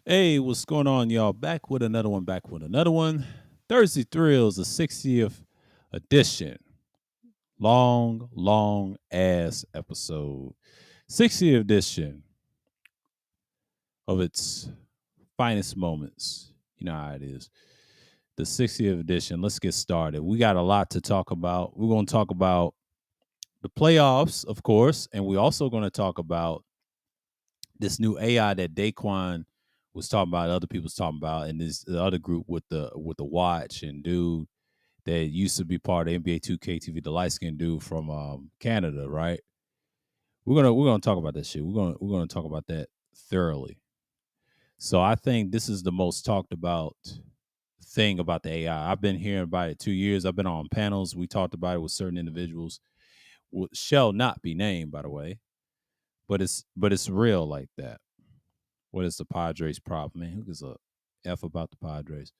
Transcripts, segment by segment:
Hey, what's going on, y'all? Back with another one. Thursday Thrills, the 60th edition. Long ass episode. 60th edition of its finest moments. You know how it is. The 60th edition. Let's get started. We got a lot to talk about. We're going to talk about the playoffs, of course, and we're also going to talk about this new AI that Daquan was talking about, other people's talking about, and this the other group with the watch and dude that used to be part of NBA 2K TV, the light skinned dude from Canada, right? We're gonna talk about that shit. We're gonna talk about that thoroughly. So I think this is the most talked about thing about the AI. I've been hearing about it 2 years. I've been on panels. We talked about it with certain individuals. Shall not be named, by the way, but it's real like that. What is the Padres' problem, man? Who gives a f about the Padres?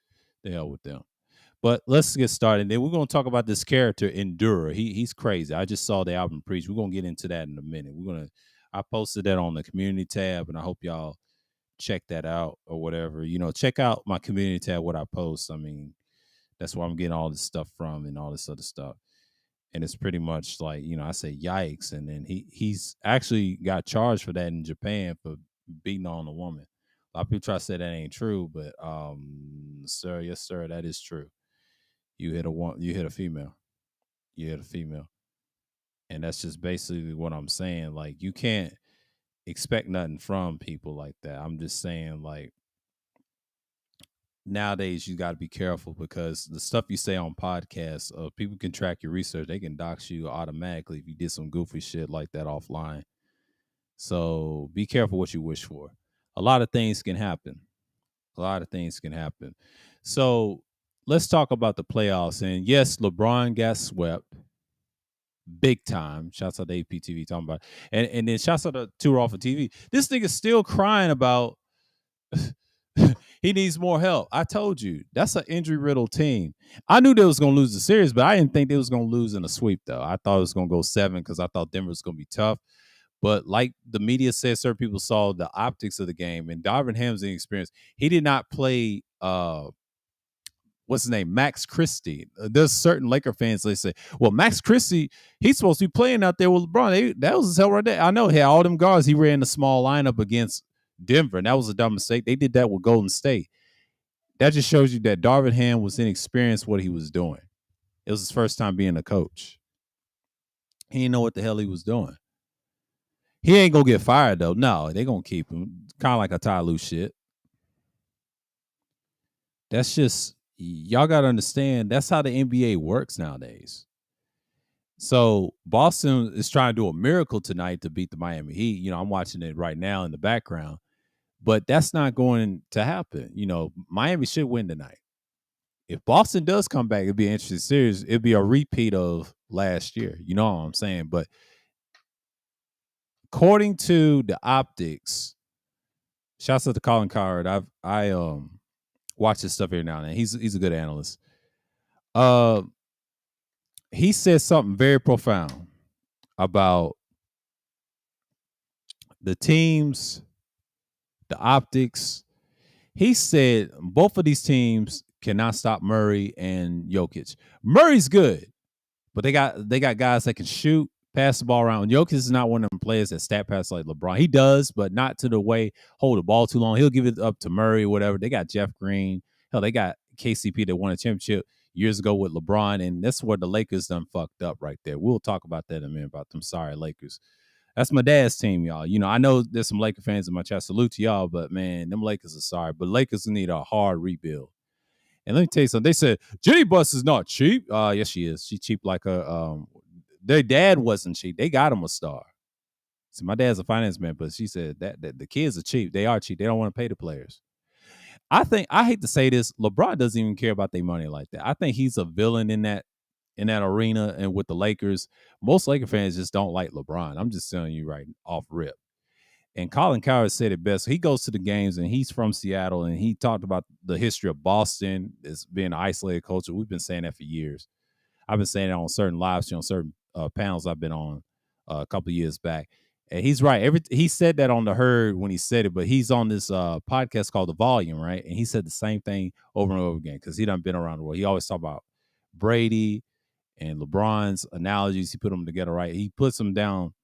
The hell with them. But let's get started. Then we're gonna talk about this character, Endura. He's crazy. I just saw the album Preach. We're gonna get into that in a minute. I posted that on the community tab, and I hope y'all check that out or whatever. Check out my community tab, what I post. I mean, that's where I'm getting all this stuff from and all this other stuff. And it's pretty much like, I say yikes. And then he's actually got charged for that in Japan for beating on a woman. A lot of people try to say that ain't true, but sir, yes, sir, that is true. You hit a female. You hit a female. And that's just basically what I'm saying. Like, you can't expect nothing from people like that. I'm just saying, like, nowadays you got to be careful because the stuff you say on podcasts, people can track your research. They can dox you automatically if you did some goofy shit like that offline. So be careful what you wish for. A lot of things can happen. A lot of things can happen. So let's talk about the playoffs. And yes, LeBron got swept big time. Shouts out to APTV talking about, and then shouts out to Two Raw for TV. This nigga's still crying about he needs more help. I told you that's an injury riddled team. I knew they was gonna lose the series, but I didn't think they was gonna lose in a sweep though. I thought it was gonna go 7 because I thought Denver was gonna be tough. But like the media said, certain people saw the optics of the game, and Darvin Ham's inexperience. He did not play. What's his name? Max Christie. There's certain Laker fans they say, well, Max Christie, he's supposed to be playing out there with LeBron. That was his hell right there. I know he had all them guards. He ran the small lineup against Denver, and that was a dumb mistake. They did that with Golden State. That just shows you that Darvin Ham was inexperienced what he was doing. It was his first time being a coach. He didn't know what the hell he was doing. He ain't gonna get fired though. No, they gonna keep him. Kind of like a Ty Lue shit. That's just y'all gotta understand. That's how the NBA works nowadays. So Boston is trying to do a miracle tonight to beat the Miami Heat. I'm watching it right now in the background, but that's not going to happen. Miami should win tonight. If Boston does come back, it'd be an interesting series. It'd be a repeat of last year. You know what I'm saying? But according to the optics, shouts out to Colin Coward. I watch his stuff every now and then. He's a good analyst. Uh, he said something very profound about the teams, the optics. He said both of these teams cannot stop Murray and Jokic. Murray's good, but they got guys that can shoot, pass the ball around. Jokic is not one of them players that stat pass like LeBron. He does, but not to the way hold the ball too long. He'll give it up to Murray, whatever. They got Jeff Green. Hell, they got KCP that won a championship years ago with LeBron, and that's where the Lakers done fucked up right there. We'll talk about that in a minute about them sorry Lakers. That's my dad's team, y'all. I know there's some Laker fans in my chat. Salute to y'all, but man, them Lakers are sorry. But Lakers need a hard rebuild. And let me tell you something. They said Jenny Bus is not cheap. Yes, she is. She cheap like a their dad wasn't cheap. They got him a star. See, my dad's a finance man, but she said that the kids are cheap. They are cheap. They don't want to pay the players. I hate to say this, LeBron doesn't even care about their money like that. I think he's a villain in that arena and with the Lakers. Most Laker fans just don't like LeBron. I'm just telling you right off rip. And Colin Cowherd said it best. He goes to the games and he's from Seattle and he talked about the history of Boston as being an isolated culture. We've been saying that for years. I've been saying it on certain live streams, on certain panels I've been on a couple of years back. And he's right. He said that on the Herd when he said it, but he's on this podcast called The Volume, right? And he said the same thing over and over again because he done been around the world. He always talk about Brady and LeBron's analogies. He put them together, right? He puts them down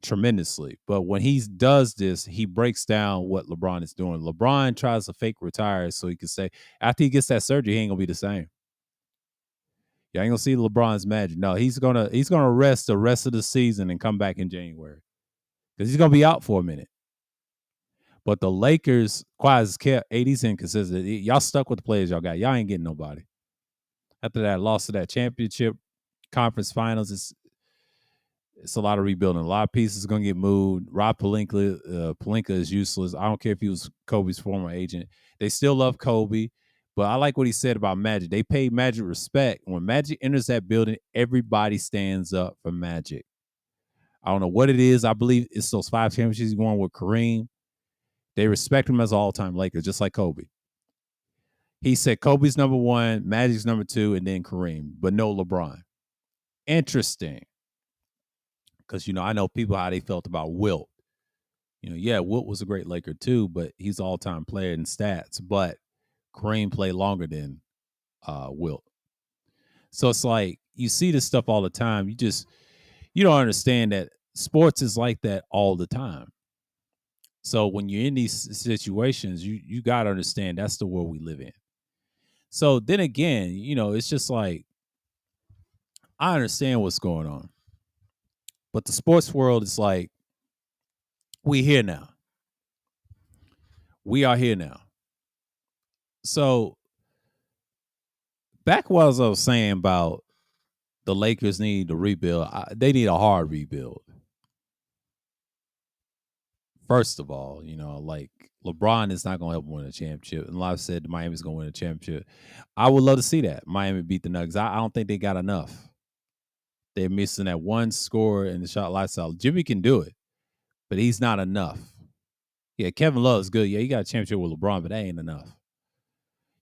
tremendously. But when he does this, he breaks down what LeBron is doing. LeBron tries to fake retire so he can say after he gets that surgery, he ain't gonna be the same. You ain't gonna see LeBron's magic. No, he's gonna rest the rest of the season and come back in January because he's gonna be out for a minute. But the Lakers, quiet as kept, 80's inconsistent. Y'all stuck with the players y'all got. Y'all ain't getting nobody. After that loss to that championship conference finals, it's a lot of rebuilding. A lot of pieces going to get moved. Rob Pelinka is useless. I don't care if he was Kobe's former agent. They still love Kobe, but I like what he said about Magic. They pay Magic respect. When Magic enters that building, everybody stands up for Magic. I don't know what it is. I believe it's those 5 championships he's won with Kareem. They respect him as an all-time Laker, just like Kobe. He said Kobe's number 1, Magic's number 2, and then Kareem, but no LeBron. Interesting. Because, I know people how they felt about Wilt. Wilt was a great Laker too, but he's an all-time player in stats. But Kareem played longer than Wilt. So it's like you see this stuff all the time. You don't understand that sports is like that all the time. So when you're in these situations, you got to understand that's the world we live in. So then again, it's just like I understand what's going on. But the sports world is like, we here now. We are here now. So back what I was saying about the Lakers need to rebuild, they need a hard rebuild. First of all, like LeBron is not going to help them win a championship. And like I said, Miami's going to win a championship. I would love to see that. Miami beat the Nuggets. I don't think they got enough. They're missing that one score in the shot lifestyle. Jimmy can do it, but he's not enough. Yeah, Kevin Love is good. Yeah, he got a championship with LeBron, but that ain't enough.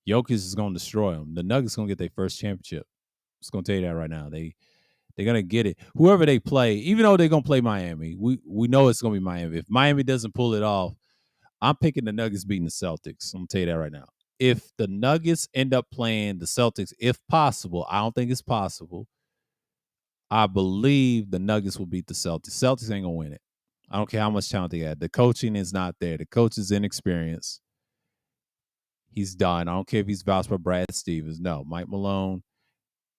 Jokic is going to destroy them. The Nuggets going to get their first championship. I'm just going to tell you that right now. They're going to get it. Whoever they play, even though they're going to play Miami, we know it's going to be Miami. If Miami doesn't pull it off, I'm picking the Nuggets beating the Celtics. I'm going to tell you that right now. If the Nuggets end up playing the Celtics, if possible, I don't think it's possible, I believe the Nuggets will beat the Celtics. Celtics ain't going to win it. I don't care how much talent they have. The coaching is not there. The coach is inexperienced. He's done. I don't care if he's vouched by Brad Stevens. No, Mike Malone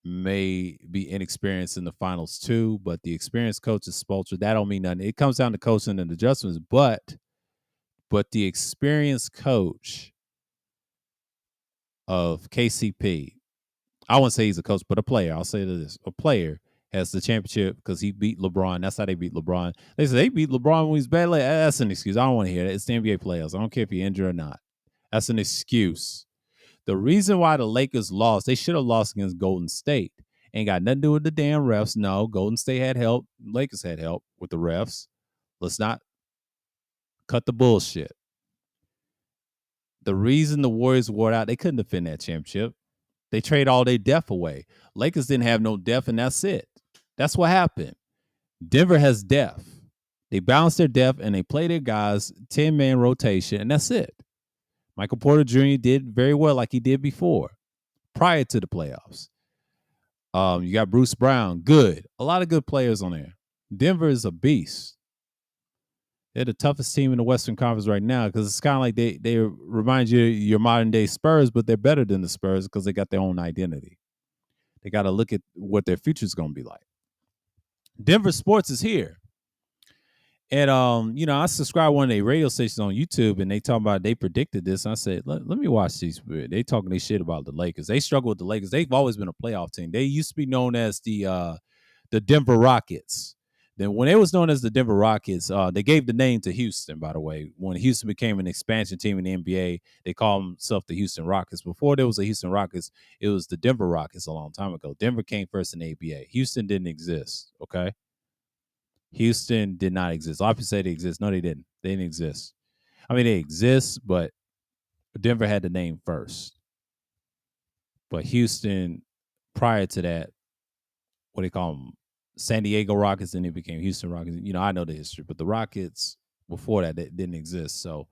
may be inexperienced in the finals too, but the experienced coach is Spoelstra. That don't mean nothing. It comes down to coaching and adjustments, but the experienced coach of KCP, I wouldn't say he's a coach, but a player. I'll say this: a player has the championship because he beat LeBron. That's how they beat LeBron. They say they beat LeBron when he's bad. Like, that's an excuse. I don't want to hear that. It's the NBA playoffs. I don't care if you're injured or not. That's an excuse. The reason why the Lakers lost, they should have lost against Golden State. Ain't got nothing to do with the damn refs. No, Golden State had help. Lakers had help with the refs. Let's not cut the bullshit. The reason the Warriors wore out, they couldn't defend that championship. They trade all their depth away. Lakers didn't have no depth, and that's it. That's what happened. Denver has depth. They balance their depth, and they play their guys 10-man rotation, and that's it. Michael Porter Jr. did very well like he did before, prior to the playoffs. You got Bruce Brown, good. A lot of good players on there. Denver is a beast. They're the toughest team in the Western Conference right now because it's kind of like they remind you of your modern-day Spurs, but they're better than the Spurs because they got their own identity. They got to look at what their future is going to be like. Denver sports is here. And, I subscribe to one of their radio stations on YouTube, and they talk about they predicted this. And I said, let me watch these. They talking their shit about the Lakers. They struggle with the Lakers. They've always been a playoff team. They used to be known as the Denver Rockets. Then when it was known as the Denver Rockets, they gave the name to Houston, by the way. When Houston became an expansion team in the NBA, they called themselves the Houston Rockets. Before there was a Houston Rockets, it was the Denver Rockets a long time ago. Denver came first in the ABA. Houston didn't exist, okay? Houston did not exist. A lot of people say they exist. No, they didn't. They didn't exist. I mean, they exist, but Denver had the name first. But Houston, prior to that, what do they call them? San Diego Rockets, and it became Houston Rockets. I know the history, but the Rockets before that didn't exist. So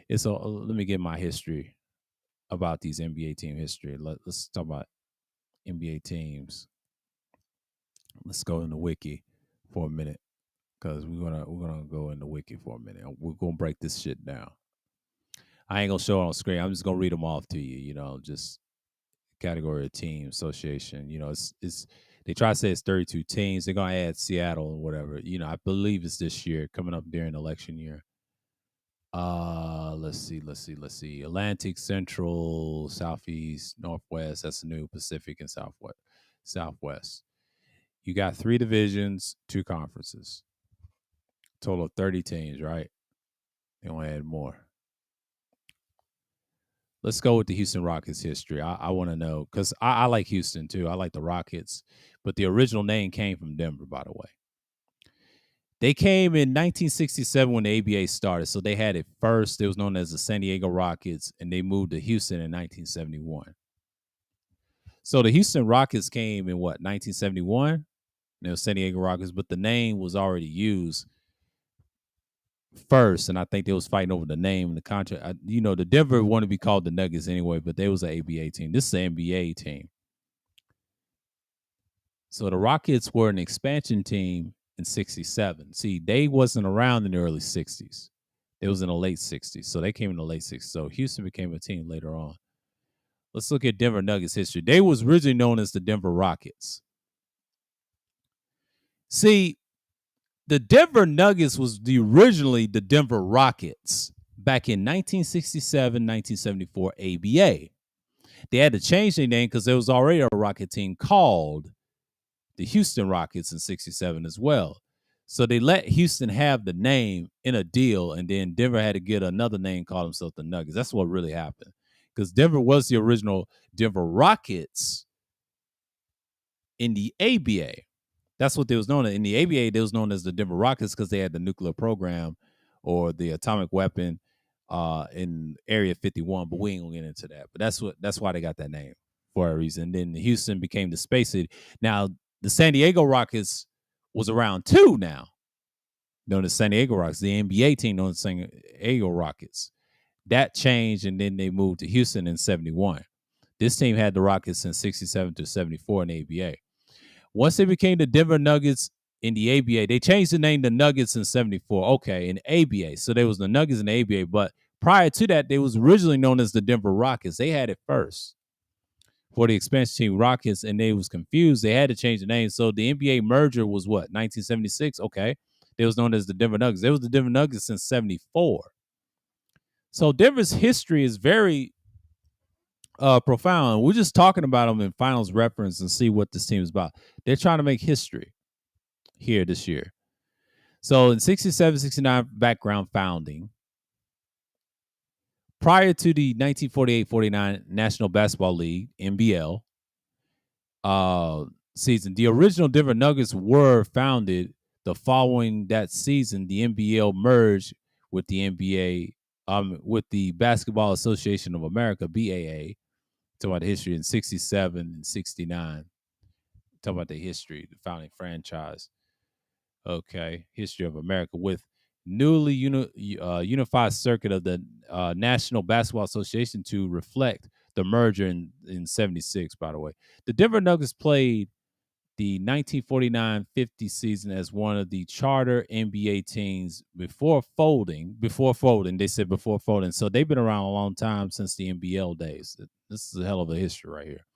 let me get my history about these NBA team history. Let's talk about NBA teams. Let's go in the wiki for a minute because we're gonna go in the wiki for a minute. We're gonna break this shit down. I ain't gonna show it on screen. I'm just gonna read them off to you. Just category of team association. It's they try to say it's 32 teams. They're gonna add Seattle and whatever. I believe it's this year coming up during election year. Let's see. Atlantic, Central, Southeast, Northwest. That's the new Pacific and Southwest. You got 3 divisions, 2 conferences. Total of 30 teams, right? They want to add more. Let's go with the Houston Rockets history. I want to know because I like Houston too. I like the Rockets, but the original name came from Denver, by the way. They came in 1967 when the ABA started, so they had it first. It was known as the San Diego Rockets, and they moved to Houston in 1971. So the Houston Rockets came in 1971? It was San Diego Rockets, but the name was already used first, and I think they was fighting over the name and the contract. The Denver wanted to be called the Nuggets anyway, but they was an ABA team. This is an NBA team. So the Rockets were an expansion team in 67. See, they wasn't around in the early 60s. It was in the late 60s. So they came in the late 60s. So Houston became a team later on. Let's look at Denver Nuggets history. They was originally known as the Denver Rockets. See, the Denver Nuggets was originally the Denver Rockets back in 1967, 1974 ABA. They had to change their name because there was already a Rocket team called the Houston Rockets in 67 as well. So they let Houston have the name in a deal, and then Denver had to get another name, call themselves the Nuggets. That's what really happened. Because Denver was the original Denver Rockets in the ABA. That's what they was known as. In the ABA, they was known as the Denver Rockets because they had the nuclear program or the atomic weapon in Area 51, but we ain't gonna get into that. But that's why they got that name for a reason. Then Houston became the space city. Now, the San Diego Rockets was around too now, known as San Diego Rockets, the NBA team known as San Diego Rockets. That changed, and then they moved to Houston in 71. This team had the Rockets in 67 to 74 in the ABA. Once they became the Denver Nuggets in the ABA, they changed the name to Nuggets in 74. Okay, in the ABA. So there was the Nuggets in the ABA, but prior to that, they was originally known as the Denver Rockets. They had it first for the expansion team Rockets, and they was confused. They had to change the name. So the NBA merger was 1976? Okay. They was known as the Denver Nuggets. They was the Denver Nuggets since 74. So Denver's history is very profound. We're just talking about them in finals reference and see what this team is about. They're trying to make history here this year. So in 67, 69 background founding, prior to the 1948-49 National Basketball League, NBL, season, the original Denver Nuggets were founded the following that season. The NBL merged with the NBA, with the Basketball Association of America, BAA. Talk about the history in 67 and 69. Talk about the history, the founding franchise. Okay, history of America with newly unified circuit of the National Basketball Association to reflect the merger in 76, by the way. The Denver Nuggets played the 1949-50 season as one of the charter NBA teams before folding. They said before folding. So they've been around a long time since the NBL days. This is a hell of a history right here.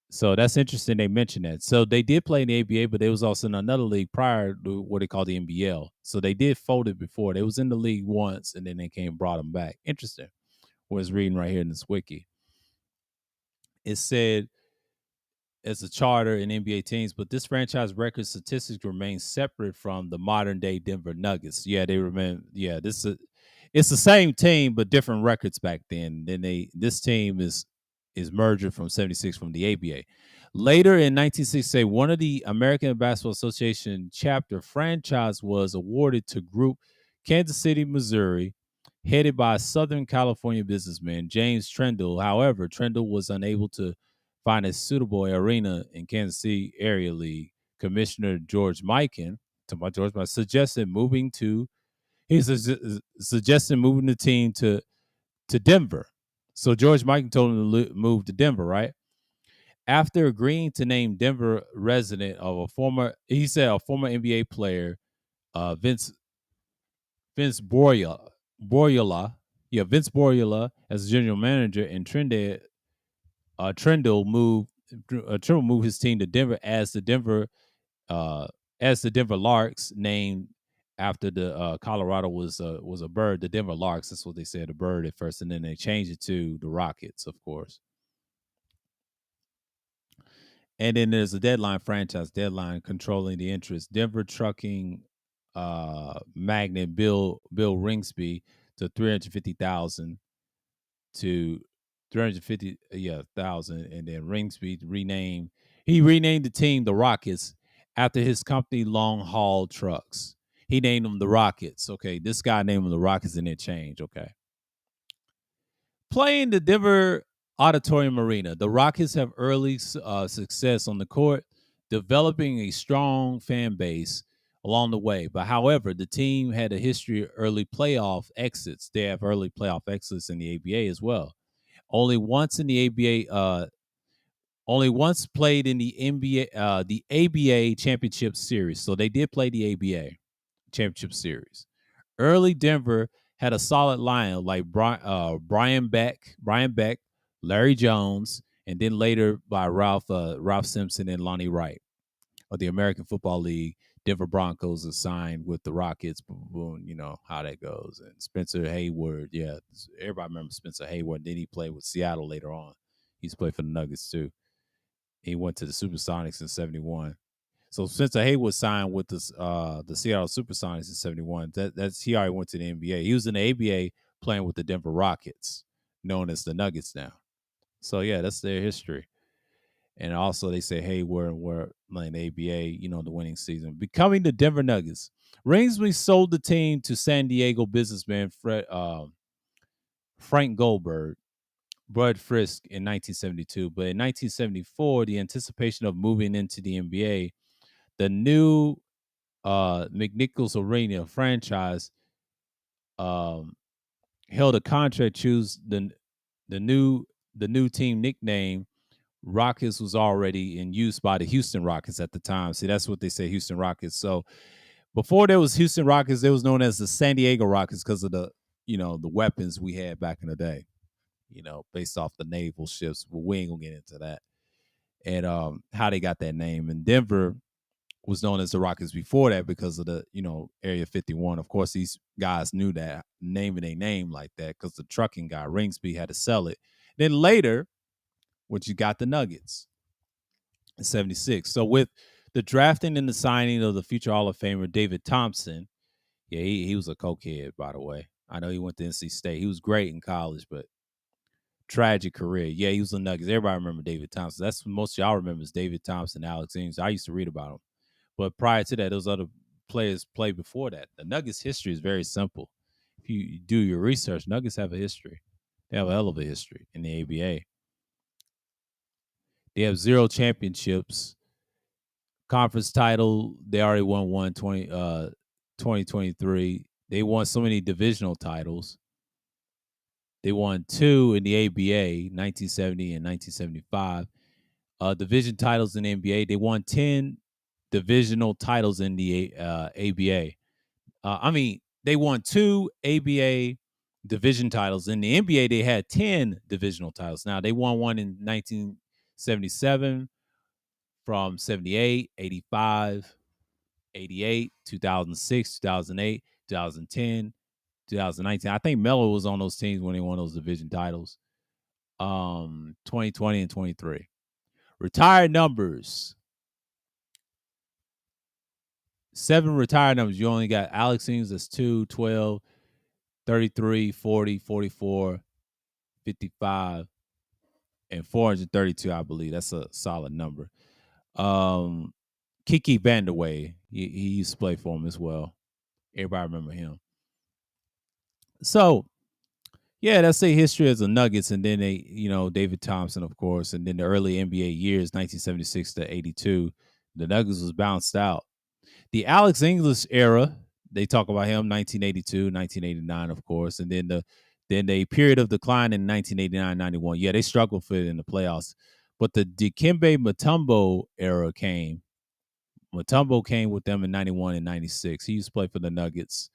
So that's interesting they mentioned that. So they did play in the ABA, but they was also in another league prior to what they call the NBL. So they did fold it before. They was in the league once, and then they brought them back. Interesting. I was reading right here in this wiki. It said, as a charter in NBA teams, but this franchise record statistics remain separate from the modern day Denver Nuggets. Yeah, they remain. Yeah, it's the same team, but different records back then. This team is merged from 76 from the ABA. Later in 1968, one of the American Basketball Association chapter franchise was awarded to Group Kansas City, Missouri, headed by Southern California businessman James Trendle. However, Trendle was unable to find a suitable arena in Kansas City area league Commissioner George Mikan, suggested moving the team to Denver. So George Mikan told him to move to Denver, right? After agreeing to name Denver resident of a former NBA player, Vince Boriola, Vince Boriola as general manager, and Trendle moved his team to Denver as the Denver Larks, named after the Colorado was a bird, the Denver Larks. That's what they said, a bird at first, and then they changed it to the Rockets, of course. And then there's a franchise deadline controlling the interest. Denver trucking magnate Bill Ringsby to 350,000 to 350,000, and then Ringsby renamed the team the Rockets after his company Long Haul Trucks. He named them the Rockets. Okay, this guy named them the Rockets, and it changed. Okay, playing the Denver Auditorium Arena, the Rockets have early success on the court, developing a strong fan base along the way. But however, the team had a history of early playoff exits. They have early playoff exits in the ABA as well. Only once in the ABA, only once played in the NBA, the ABA Championship Series. So they did play the ABA Championship Series. Early Denver had a solid lineup like Brian Beck, Larry Jones, and then later by Ralph Simpson and Lonnie Wright of the American Football League. Denver Broncos are signed with the Rockets. Boom, you know how that goes. And Spencer Hayward, yeah, everybody remembers Spencer Hayward. Then he played with Seattle later on. He's played for the Nuggets too. He went to the Supersonics in '71. So Spencer Hayward signed with the Seattle Supersonics in '71. That's he already went to the NBA. He was in the ABA playing with the Denver Rockets, known as the Nuggets now. So yeah, that's their history. And also they say Hayward were playing the ABA, you know, the winning season. Becoming the Denver Nuggets. Ringsby sold the team to San Diego businessman Frank Goldberg, Bud Frisk in 1972. But in 1974, the anticipation of moving into the NBA, the new McNichols Arena franchise held a contract choose the new team nickname. Rockets was already in use by the Houston Rockets at the time. See, that's what they say, Houston Rockets. So before there was Houston Rockets, they was known as the San Diego Rockets because of the weapons we had back in the day, based off the naval ships. But we ain't gonna get into that. And how they got that name. And Denver was known as the Rockets before that because of the, Area 51. Of course, these guys knew that, naming a name like that, because the trucking guy, Ringsby, had to sell it. Then later, which you got the Nuggets in '76. So with the drafting and the signing of the future Hall of Famer David Thompson, yeah, he was a cokehead, by the way. I know he went to NC State. He was great in college, but tragic career. Yeah, he was the Nuggets. Everybody remember David Thompson. That's what most of y'all remember is David Thompson, Alex Innes. I used to read about him. But prior to that, those other players played before that. The Nuggets history is very simple. If you do your research, Nuggets have a history. They have a hell of a history in the ABA. They have 0 championships. Conference title, they already won 2023. They won so many divisional titles. They won 2 in the ABA, 1970 and 1975. Division titles in the NBA. They won 10 divisional titles in the ABA. They won 2 ABA division titles. In the NBA, they had 10 divisional titles. Now, they won one in 1977, from 78, 85, 88, 2006, 2008, 2010, 2019. I think Melo was on those teams when they won those division titles. 2020 and 23. Retired numbers. 7 retired numbers. You only got Alex Innes, that's 2, 12, 33, 40, 44, 55, and 432, I believe. That's a solid number. Kiki Vandeweghe, he used to play for him as well. Everybody remember him. So, yeah, that's the history as the Nuggets, and then they, David Thompson, of course, and then the early NBA years, 1976 to 82, The Nuggets was bounced out. The Alex English era, they talk about him 1982, 1989, of course, and then the period of decline in 1989, 91. Yeah, they struggled for it in the playoffs. But the Dikembe Mutombo era came. Mutombo came with them in 91 and 96. He used to play for the Nuggets.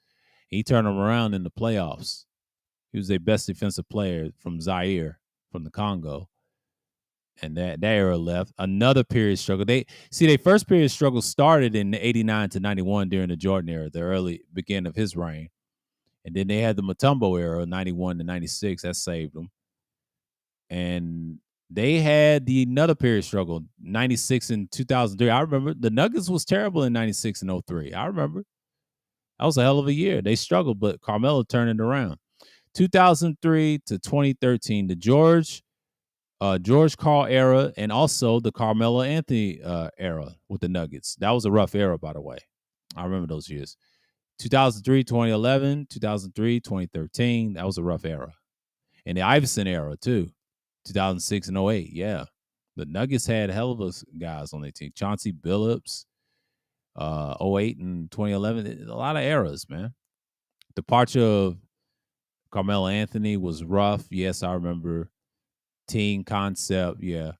He turned them around in the playoffs. He was their best defensive player from Zaire, from the Congo. And that era left. Another period struggle. Their first period struggle started in 89 to 91 during the Jordan era, the early beginning of his reign. And then they had the Mutombo era, 91 to 96. That saved them. And they had another period struggle, 96 and 2003. I remember the Nuggets was terrible in 96 and 03. I remember. That was a hell of a year. They struggled, but Carmelo turned it around. 2003 to 2013, the George Karl era, and also the Carmelo Anthony era with the Nuggets. That was a rough era, by the way. I remember those years. 2003, 2011, 2003, 2013. That was a rough era. And the Iverson era, too. 2006 and 08. Yeah. The Nuggets had hell of us guys on their team. Chauncey Billups, 08 and 2011. A lot of eras, man. Departure of Carmelo Anthony was rough. Yes, I remember. Team concept, yeah.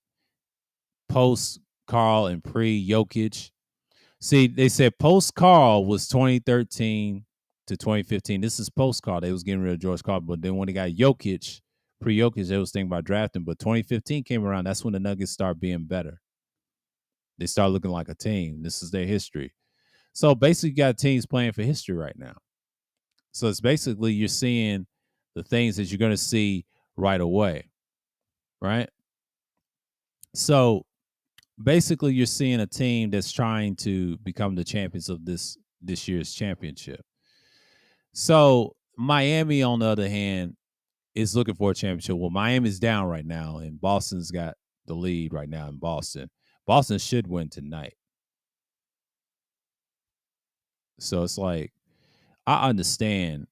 Post Karl and pre Jokic. See, they said post Karl was 2013 to 2015. This is post Karl. They was getting rid of George Karl, but then when they got Jokic, pre Jokic, they was thinking about drafting. But 2015 came around. That's when the Nuggets start being better. They start looking like a team. This is their history. So basically, you got teams playing for history right now. So it's basically you're seeing the things that you're going to see right away. Right? So basically you're seeing a team that's trying to become the champions of this year's championship. So Miami, on the other hand, is looking for a championship. Well, Miami's down right now, and Boston's got the lead right now in Boston. Boston should win tonight. So it's like, I understand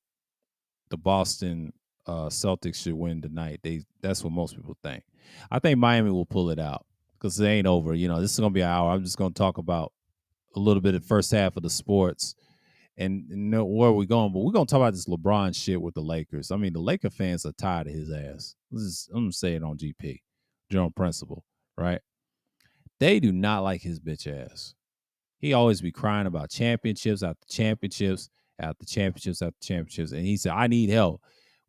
the Boston Celtics should win tonight. That's what most people think. I think Miami will pull it out because it ain't over. You know, this is going to be an hour. I'm just going to talk about a little bit of the first half of the sports and know where we're going. But we're going to talk about this LeBron shit with the Lakers. I mean, the Laker fans are tired of his ass. I'm going to say it on GP, general principle, right? They do not like his bitch ass. He always be crying about championships after championships after championships after championships. And he said, I need help.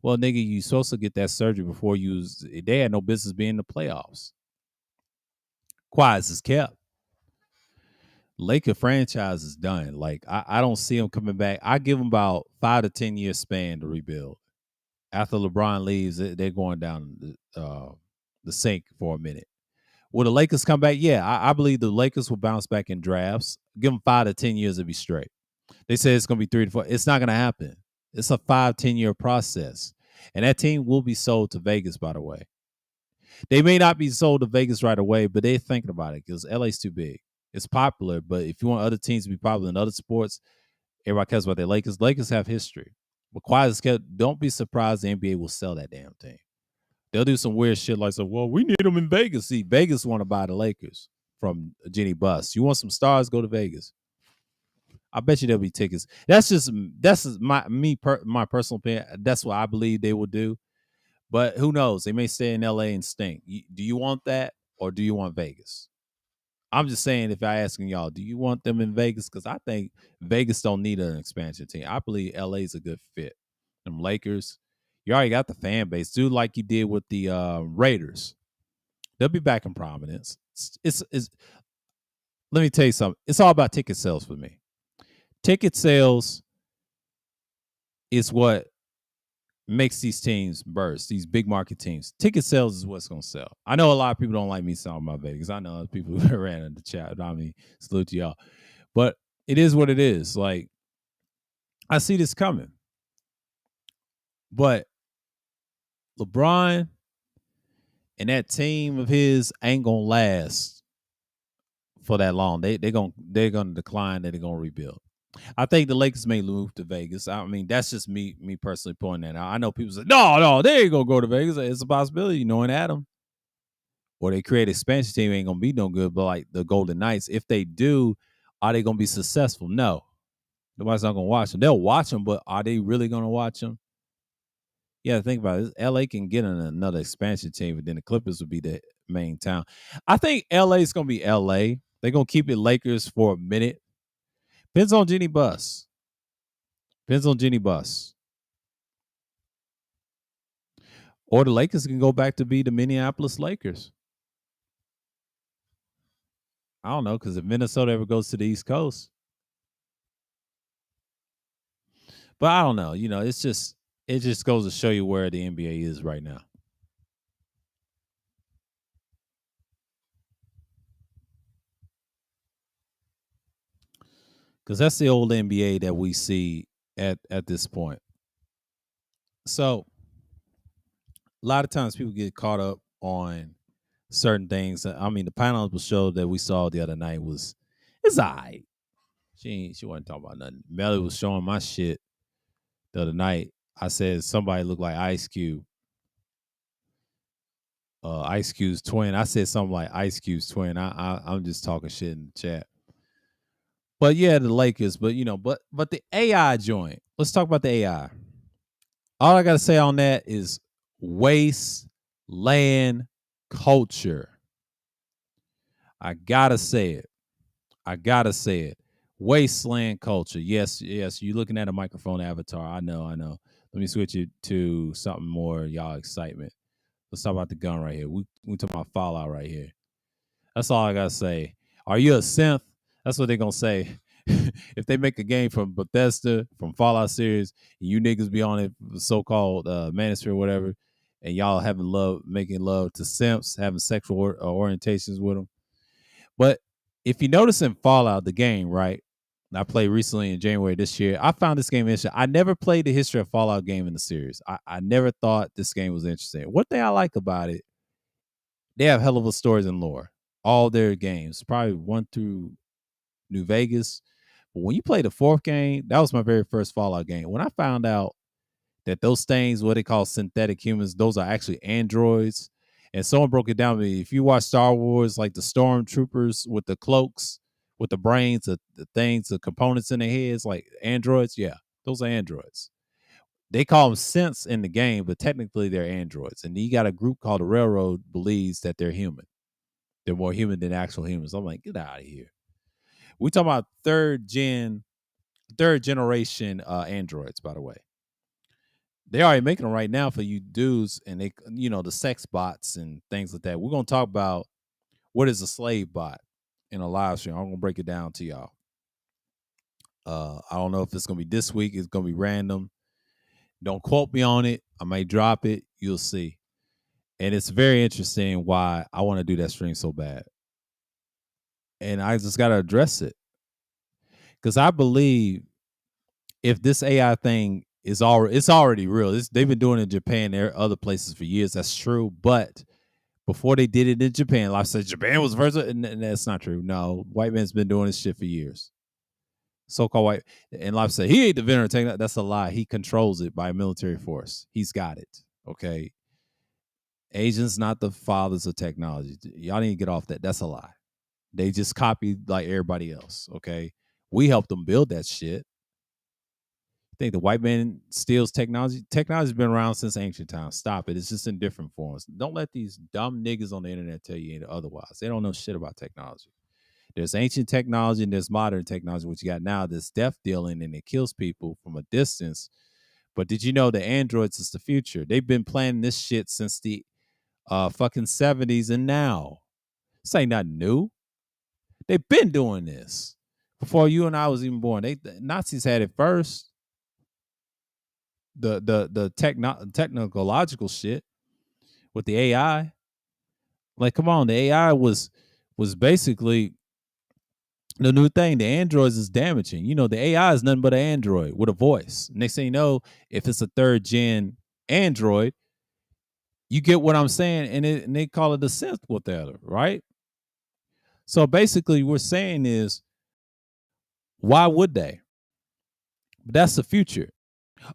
Well, nigga, you supposed to get that surgery before they had no business being in the playoffs. Quiet as kept. Laker franchise is done. Like, I don't see him coming back. I give him about 5 to 10 year span to rebuild. After LeBron leaves, they're going down the sink for a minute. Will the Lakers come back? Yeah, I believe the Lakers will bounce back in drafts. Give them 5 to 10 years to be straight. They say it's going to be 3 to 4. It's not going to happen. It's a 5-10 year process. And that team will be sold to Vegas, by the way. They may not be sold to Vegas right away, but they're thinking about it because LA's too big. It's popular, but if you want other teams to be popular in other sports, everybody cares about their Lakers. Lakers have history. But quiet as kept, don't be surprised the NBA will sell that damn team. They'll do some weird shit like, well, we need them in Vegas. See, Vegas want to buy the Lakers from Jenny Buss. You want some stars, go to Vegas. I bet you there'll be tickets. That's my personal opinion. That's what I believe they will do. But who knows? They may stay in LA and stink. Do you want that or do you want Vegas? I'm just saying, if I asking y'all, do you want them in Vegas? Because I think Vegas don't need an expansion team. I believe LA is a good fit. Them Lakers, you already got the fan base. Do like you did with the Raiders. They'll be back in prominence. It's let me tell you something. It's all about ticket sales for me. Ticket sales is what makes these teams burst, these big market teams. Ticket sales is what's going to sell. I know a lot of people don't like me talking about Vegas. I know other people who ran in the chat. I mean, salute to y'all. But it is what it is. Like, I see this coming. But LeBron and that team of his ain't going to last for that long. They're going to decline. They're going to rebuild. I think the Lakers may move to Vegas. I mean, that's just me personally pointing that out. I know people say, no, they ain't going to go to Vegas. It's a possibility, knowing Adam. or they create expansion team ain't gonna be no good. But like the Golden Knights, if they do, are they gonna be successful? No, nobody's not gonna watch them. They'll watch them, but are they really gonna watch them? Yeah, think about it. LA can get in another expansion team, but then the Clippers would be the main town. I think LA is gonna be LA. They're gonna keep it Lakers for a minute. Depends on Jenny Buss. Depends on Jenny Buss. Or the Lakers can go back to be the Minneapolis Lakers. I don't know, because if Minnesota ever goes to the East Coast, but I don't know. It just goes to show you where the NBA is right now. Because that's the old NBA that we see at this point. So a lot of times people get caught up on certain things. I mean, the Pineapple show that we saw the other night it's all right. She wasn't talking about nothing. Melly was showing my shit the other night. I said somebody looked like Ice Cube. Ice Cube's twin. I said something like Ice Cube's twin. I'm just talking shit in the chat. But yeah, the Lakers. But but the AI joint. Let's talk about the AI. All I gotta say on that is wasteland culture. I gotta say it. Wasteland culture. Yes. You're looking at a microphone avatar. I know. Let me switch it to something more y'all excitement. Let's talk about the gun right here. We talk about Fallout right here. That's all I gotta say. Are you a synth? That's what they're gonna say. If they make a game from Bethesda, from Fallout series, and you niggas be on it, so-called manosphere or whatever, and y'all making love to simps, having sexual orientations with them. But if you notice in Fallout, the game, right? I played recently in January this year. I found this game interesting. I never played the history of Fallout game in the series. I never thought this game was interesting. One thing I like about it, they have hell of a stories and lore. All their games, probably 1 through New Vegas. But when you play the 4th game, that was my very first Fallout game. When I found out that those things, what they call synthetic humans, those are actually androids. And someone broke it down to me. If you watch Star Wars, like the stormtroopers with the cloaks, with the brains, the things, the components in their heads, like androids, yeah, those are androids. They call them synths in the game, but technically they're androids. And you got a group called the Railroad believes that they're human. They're more human than actual humans. I'm like, get out of here. We talking about third generation androids, by the way. They're already making them right now for you dudes, and they, the sex bots and things like that. We're gonna talk about what is a slave bot in a live stream. I'm gonna break it down to y'all. I don't know if it's gonna be this week. It's gonna be random. Don't quote me on it. I might drop it. You'll see. And it's very interesting why I want to do that stream so bad. And I just got to address it. Because I believe if this AI thing it's already real. They've been doing it in Japan, there are other places for years. That's true. But before they did it in Japan, like I said, Japan was first, and that's not true. No, white man's been doing this shit for years. So-called white, and like I said, he ain't the inventor of technology. That's a lie. He controls it by military force. He's got it. Okay. Asians not the fathers of technology. Y'all need to get off that. That's a lie. They just copied like everybody else. Okay. We helped them build that shit. Think the white man steals technology. Technology's been around since ancient times. Stop it. It's just in different forms. Don't let these dumb niggas on the internet tell you otherwise. They don't know shit about technology. There's ancient technology and there's modern technology, which you got now, this death dealing, and it kills people from a distance. But did you know the androids is the future? They've been planning this shit since the fucking 70s, and now this ain't nothing new. They've been doing this before you and I was even born. The Nazis had it first. The technological shit with the AI. Like, come on, the AI was basically the new thing. The androids is damaging. The AI is nothing but an android with a voice. Next thing you know, if it's a 3rd gen android, you get what I'm saying, and they call it a synth whatever, right? So basically, we're saying is, why would they? But that's the future.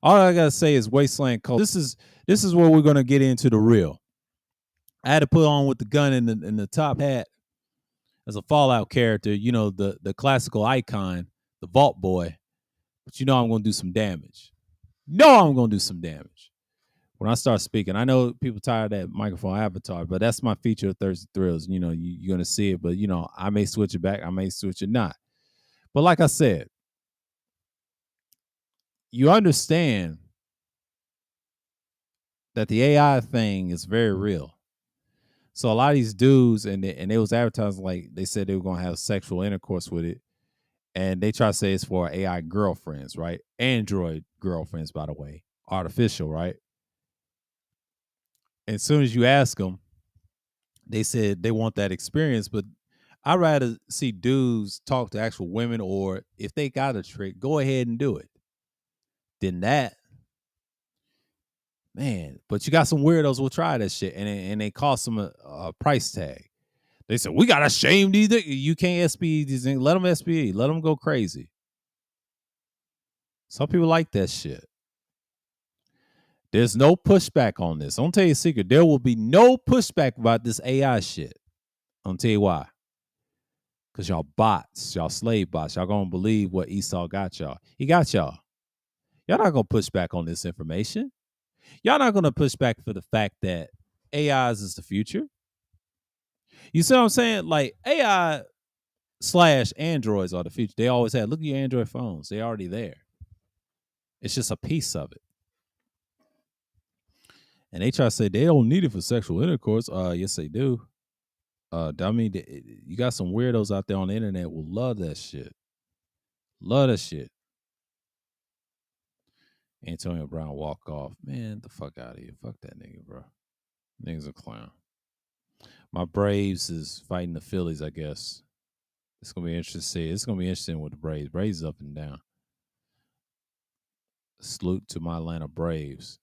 All I gotta say is wasteland culture. This is where we're gonna get into the real. I had to put on with the gun in the top hat as a Fallout character, you know, the classical icon, the Vault Boy. But you know I'm gonna do some damage. No, I'm gonna do some damage. When I start speaking, I know people tired of that microphone avatar, but that's my feature of Thirsty Thrills. You know, you're gonna see it, but you know, I may switch it back, I may switch it not. But like I said, you understand that the AI thing is very real. So a lot of these dudes and they was advertising like they said they were gonna have sexual intercourse with it, and they try to say it's for AI girlfriends, right? Android girlfriends, by the way, artificial, right? And as soon as you ask them, they said they want that experience, but I'd rather see dudes talk to actual women, or if they got a trick, go ahead and do it. Than that, man. But you got some weirdos will try that shit, and they cost them a price tag. They said we gotta shame these. You can't SPE these things. Let them SPE. Let them go crazy. Some people like that shit. There's no pushback on this. I'm gonna tell you a secret. There will be no pushback about this AI shit. I'm gonna tell you why. Cause y'all bots, y'all slave bots, y'all gonna believe what Esau got y'all. He got y'all. Y'all not gonna push back on this information. Y'all not gonna push back for the fact that AIs is the future. You see what I'm saying? Like AI slash androids are the future. They always had. Look at your Android phones. They're already there. It's just a piece of it. And they try to say they don't need it for sexual intercourse. Yes, they do. I mean, you got some weirdos out there on the internet will love that shit. Love that shit. Antonio Brown walk off. Man, the fuck out of here. Fuck that nigga, bro. Nigga's a clown. My Braves is fighting the Phillies, I guess. It's gonna be interesting to see. It's gonna be interesting with the Braves. Braves up and down. Salute to my Atlanta Braves.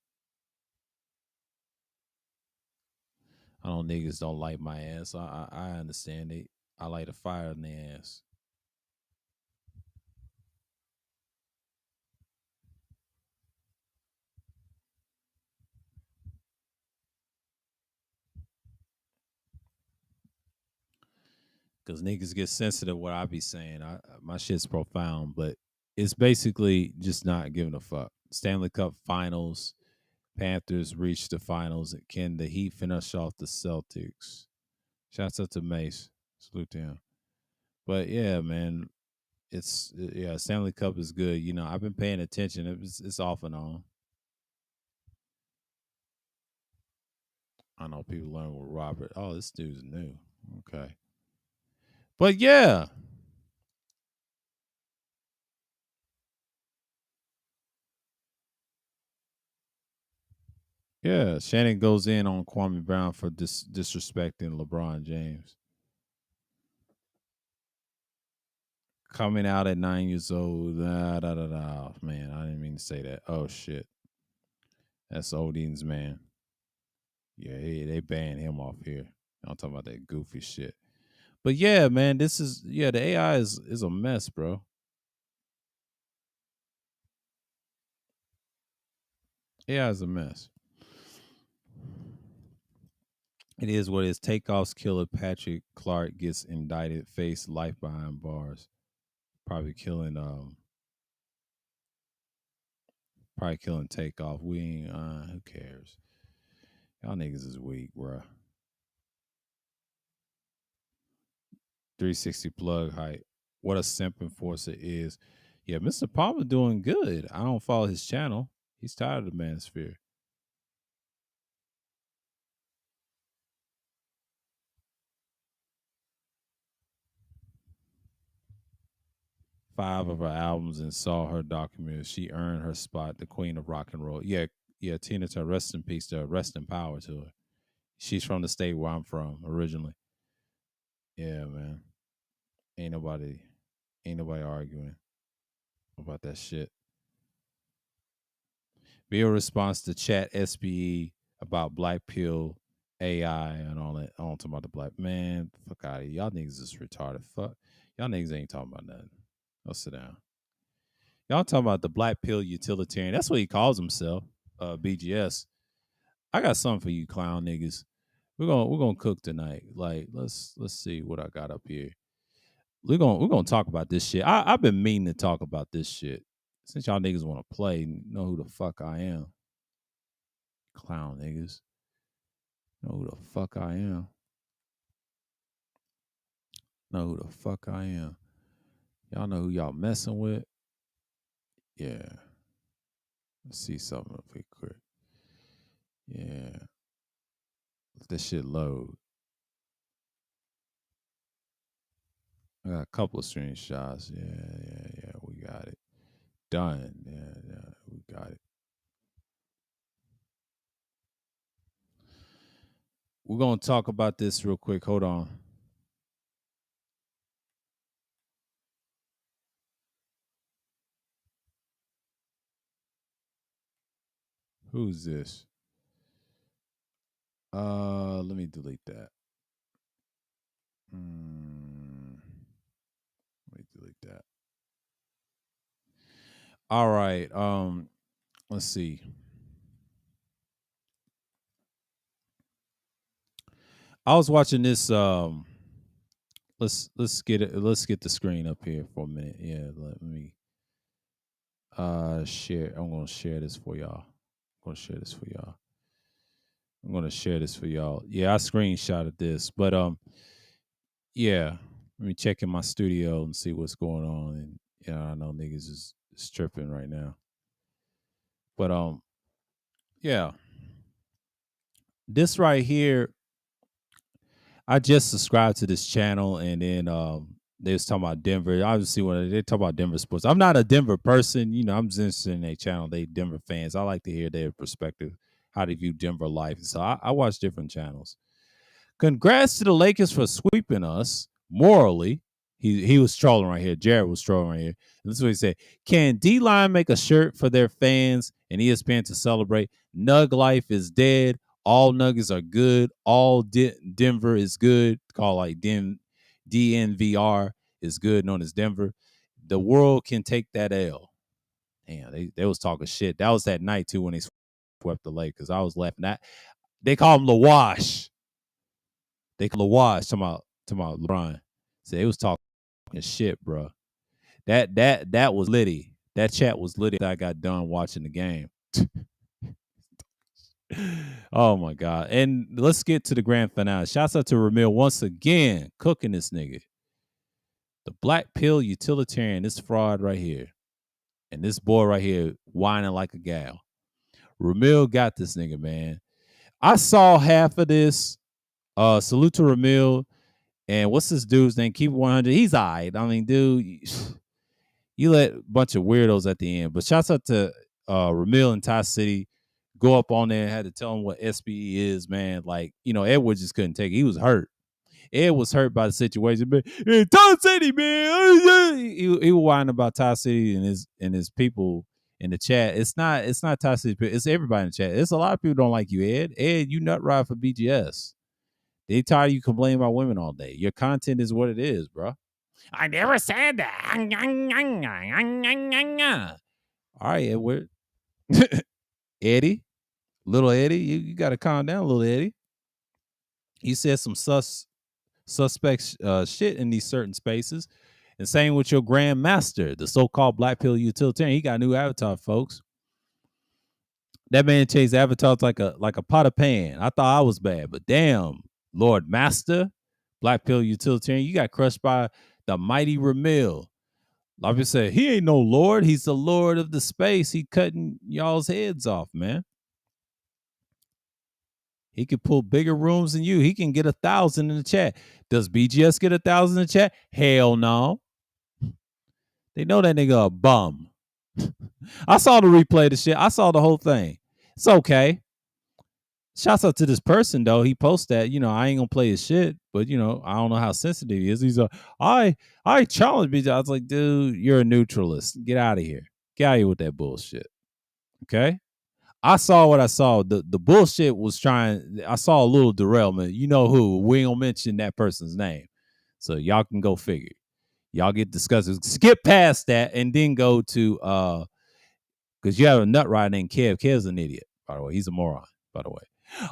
I know niggas don't like my ass. I understand it. I like a fire in their ass. Cause niggas get sensitive what I be saying. My shit's profound, but it's basically just not giving a fuck. Stanley Cup Finals, Panthers reach the finals. Can the Heat finish off the Celtics? Shouts out to Mace. Salute to him. But yeah, man, yeah. Stanley Cup is good. You know, I've been paying attention. It's off and on. I know people learn with Robert. Oh, this dude's new. Okay, but yeah, yeah. Shannon goes in on Kwame Brown for disrespecting LeBron James. Coming out at 9 years old. Da, da, da, da. Man, I didn't mean to say that. Oh shit, that's Odine's man. Yeah, they banned him off here. I'm talking about that goofy shit. But yeah, man, this is the AI is a mess, bro. AI is a mess. It is what it is. Takeoff's killer Patrick Clark gets indicted, face life behind bars. Probably killing Takeoff. We ain't who cares? Y'all niggas is weak, bruh. 360 plug height. What a simp enforcer is. Yeah, Mr. Palmer doing good. I don't follow his channel. He's tired of the manosphere. 5 of her albums and saw her documentary. She earned her spot, the queen of rock and roll. Yeah, yeah, Tina Turner, rest in peace to her, rest in power to her. She's from the state where I'm from originally. Yeah, man. Ain't nobody arguing about that shit. Be a response to chat SPE about Black Pill AI and all that. I don't talk about the black man. Fuck out of here. Y'all niggas is retarded. Fuck. Y'all niggas ain't talking about nothing. Go sit down. Y'all talking about the Black Pill utilitarian. That's what he calls himself. BGS. I got something for you clown niggas. We're gonna cook tonight. Like let's see what I got up here. We're gonna talk about this shit. I've been meaning to talk about this shit since y'all niggas want to play. Know who the fuck I am, clown niggas. Know who the fuck I am. Know who the fuck I am. Y'all know who y'all messing with. Yeah. Let's see something up here quick. Yeah. Let this shit load. I got a couple of screenshots. Yeah. We got it. Done. Yeah. We got it. We're gonna talk about this real quick. Hold on. Who's this? Let me delete that. Let me delete that. All right. Let's see. I was watching this. Let's get it. Let's get the screen up here for a minute. Yeah. Let me share. I'm gonna share this for y'all. I'm gonna share this for y'all. Yeah, I screenshotted this, but yeah. Let me check in my studio and see what's going on. And I know niggas is tripping right now. But yeah. This right here, I just subscribed to this channel, and then they was talking about Denver. Obviously, when they talk about Denver sports, I'm not a Denver person. I'm just interested in their channel. They Denver fans. I like to hear their perspective, how they view Denver life. So I watch different channels. Congrats to the Lakers for sweeping us morally. He was trolling right here. Jared was trolling right here. And this is what he said. Can D-Line make a shirt for their fans and ESPN to celebrate? Nug life is dead. All Nuggets are good. All Denver is good. Called like DNVR is good, known as Denver. The world can take that L. Damn, they was talking shit. That was that night too when they swept the Lakers. I was laughing at. They call him LaWash. Talking about LeBron. So they was talking shit, bro. That was litty. That chat was litty. I got done watching the game. Oh my god! And let's get to the grand finale. Shouts out to Ramil once again, cooking this nigga. The black pill utilitarian, this fraud right here, and this boy right here whining like a gal. Ramil got this nigga, man. I saw half of this. Salute to Ramil. And what's this dude's name? Keep 100. He's all right. I mean, dude, you let a bunch of weirdos at the end. But shouts out to Ramil and Ty City. Go up on there and had to tell him what SBE is, man. Like, Edward just couldn't take it. He was hurt. Ed was hurt by the situation. But hey, Ty City, man. He was whining about Ty City and his people in the chat. It's not Ty City. It's everybody in the chat. It's a lot of people don't like you, Ed. Ed, you nut ride for BGS. They tired of you complaining about women all day. Your content is what it is, bro. I never said that. All right, Edward. Eddie, little Eddie, you got to calm down, little Eddie. He said some suspect shit in these certain spaces. And same with your grandmaster, the so-called black pill utilitarian. He got a new avatar, folks. That man changed avatars like a pot of pan. I thought I was bad, but damn, Lord Master, black pill utilitarian, you got crushed by the mighty Ramil. Like I said, he ain't no lord. He's the lord of the space. He cutting y'all's heads off, man. He could pull bigger rooms than you. He can get 1,000 in the chat. Does BGS get 1,000 in the chat? Hell no. They know that nigga a bum. I saw the replay of the shit. I saw the whole thing. It's okay. Shouts out to this person though. He posted that, I ain't gonna play his shit, but I don't know how sensitive he is. He's like, I challenge BGS. I was like, dude, you're a neutralist. Get out of here. Get out of here with that bullshit. Okay. I saw what I saw. The bullshit was I saw a little derailment. You know who? We don't mention that person's name. So y'all can go figure. Y'all get disgusted. Skip past that and then go to because you have a nut rider named Kev. Kev's an idiot, by the way. He's a moron, by the way.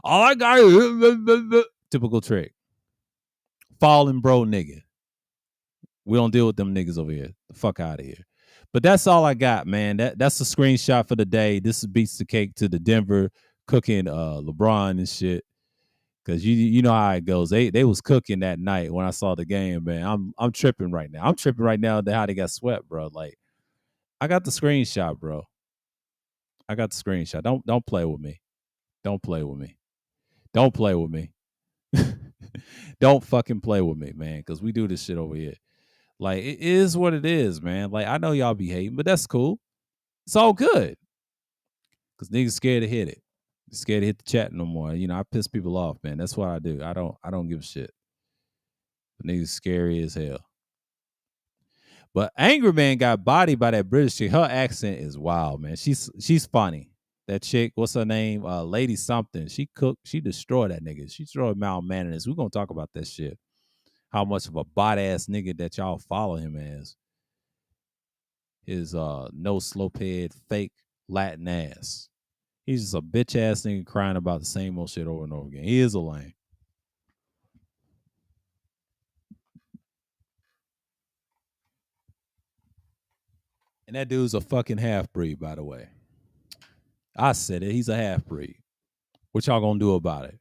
All I got is Typical trick. Falling bro nigga. We don't deal with them niggas over here. The fuck out of here. But that's all I got, man. That's a screenshot for the day. This beats the cake to the Denver cooking LeBron and shit. Cause you know how it goes. They was cooking that night when I saw the game, man. I'm tripping right now. I'm tripping right now at how they got swept, bro. Like I got the screenshot, bro. I got the screenshot. Don't play with me. Don't play with me. Don't play with me. Don't fucking play with me, man. Cause we do this shit over here. Like it is what it is, man. Like I know y'all be hating, but that's cool. It's all good. Cause niggas scared to hit it. Scared to hit the chat no more. You know, I piss people off, man. That's what I do. I don't give a shit. The niggas scary as hell. But Angry Man got bodied by that British chick. Her accent is wild, man. She's funny. That chick, what's her name? Lady something. She destroyed that nigga. She destroyed Mal Manners. We're gonna talk about that shit. How much of a bot ass nigga that y'all follow him as. His no slope head, fake Latin ass. He's just a bitch ass nigga crying about the same old shit over and over again. He is a lame. And that dude's a fucking half breed, by the way. I said it. He's a half breed. What y'all gonna do about it?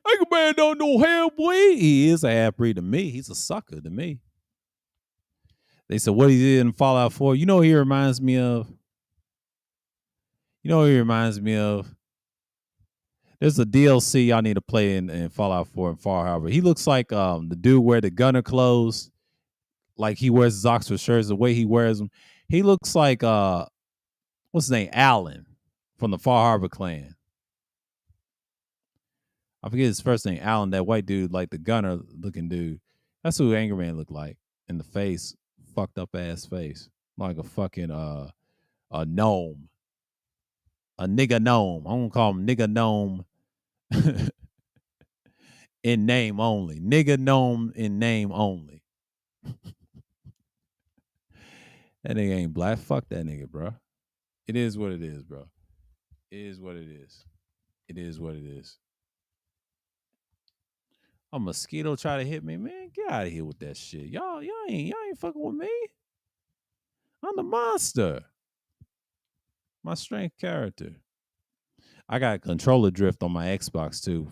Angry Man don't know half breed. He is a half breed to me. He's a sucker to me. They said what he did in Fallout 4. You know what he reminds me of? You know what he reminds me of? There's a DLC y'all need to play in Fallout 4 and Far Harbor. He looks like the dude wear the gunner clothes. Like he wears his Oxford shirts, the way he wears them. He looks like what's his name? Alan from the Far Harbor clan. I forget his first name, Alan, that white dude, like the gunner looking dude. That's who Angry Man looked like in the face, fucked up ass face. Like a fucking a gnome. A nigga gnome. I'm gonna call him nigga gnome in name only. Nigga gnome in name only. That nigga ain't black. Fuck that nigga, bro. It is what it is, bro. It is what it is. It is what it is. A mosquito try to hit me, man. Get out of here with that shit. Y'all ain't fucking with me. I'm the monster. My strength character. I got controller drift on my Xbox too.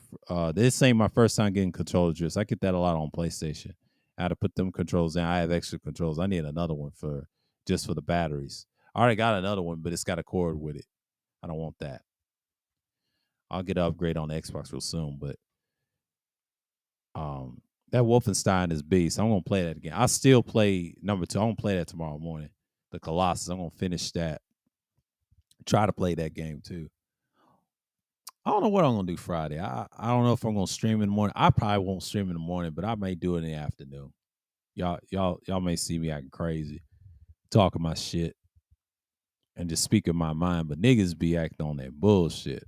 This ain't my first time getting controller drifts. I get that a lot on PlayStation. I had to put them controls in. I have extra controls. I need another one for just for the batteries. I already got another one, but it's got a cord with it. I don't want that. I'll get an upgrade on the Xbox real soon, but that Wolfenstein is beast. I'm gonna play that again. I still play number 2. I'm gonna play that tomorrow morning. The Colossus. I'm gonna finish that. Try to play that game too. I don't know what I'm gonna do Friday. I don't know if I'm gonna stream in the morning. I probably won't stream in the morning, but I may do it in the afternoon. Y'all may see me acting crazy, talking my shit, and just speaking my mind. But niggas be acting on that bullshit.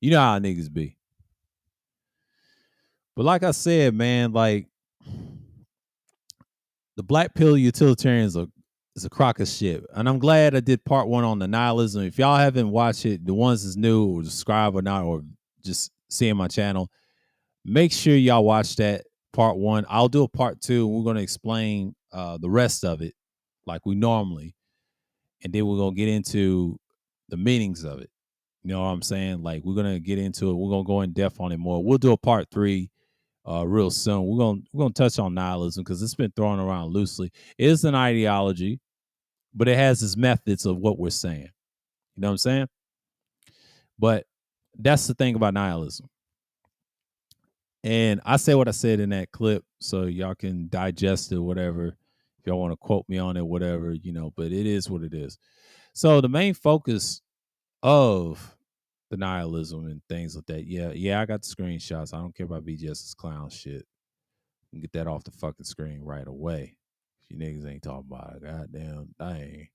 You know how niggas be. But like I said, man, like the black pill utilitarians is a crock of shit. And I'm glad I did part 1 on the nihilism. If y'all haven't watched it, the ones that's new or subscribe or not, or just seeing my channel, make sure y'all watch that part 1. I'll do a part 2, and we're going to explain the rest of it like we normally. And then we're going to get into the meanings of it. You know what I'm saying? Like we're going to get into it. We're going to go in depth on it more. We'll do a part 3 real soon. We're gonna touch on nihilism because it's been thrown around loosely. It is an ideology, but it has its methods of what we're saying. You know what I'm saying? But that's the thing about nihilism. And I say what I said in that clip, so y'all can digest it, whatever. If y'all want to quote me on it, whatever, you know. But it is what it is. So the main focus of the nihilism and things like that. Yeah, I got the screenshots. I don't care about BGS's clown shit. Get that off the fucking screen right away. You niggas ain't talking about a goddamn thing.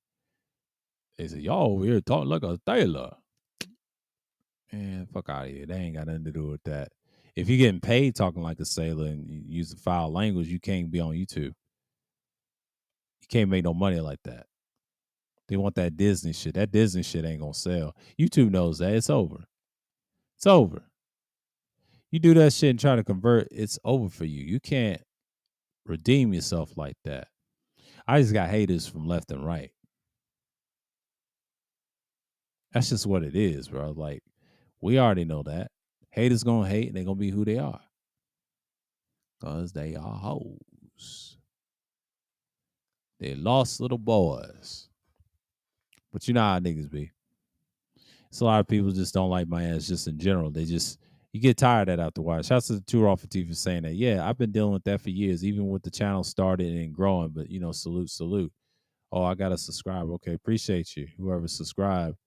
They said, y'all over here talking like a tailor. Man, fuck out of here. They ain't got nothing to do with that. If you're getting paid talking like a sailor and you use the foul language, you can't be on YouTube. You can't make no money like that. They want that Disney shit. That Disney shit ain't gonna sell. YouTube knows that. It's over. It's over. You do that shit and try to convert, it's over for you. You can't redeem yourself like that. I just got haters from left and right. That's just what it is, bro. Like, we already know that. Haters gonna hate and they gonna be who they are. Cause they are hoes. They lost little boys. But you know how niggas be. It's a lot of people just don't like my ass just in general. They just you get tired of that after a while. Shouts to the Two Raw for T for saying that. Yeah, I've been dealing with that for years, even with the channel started and growing. But you know, salute. Oh, I gotta subscribe. Okay, appreciate you. Whoever subscribed.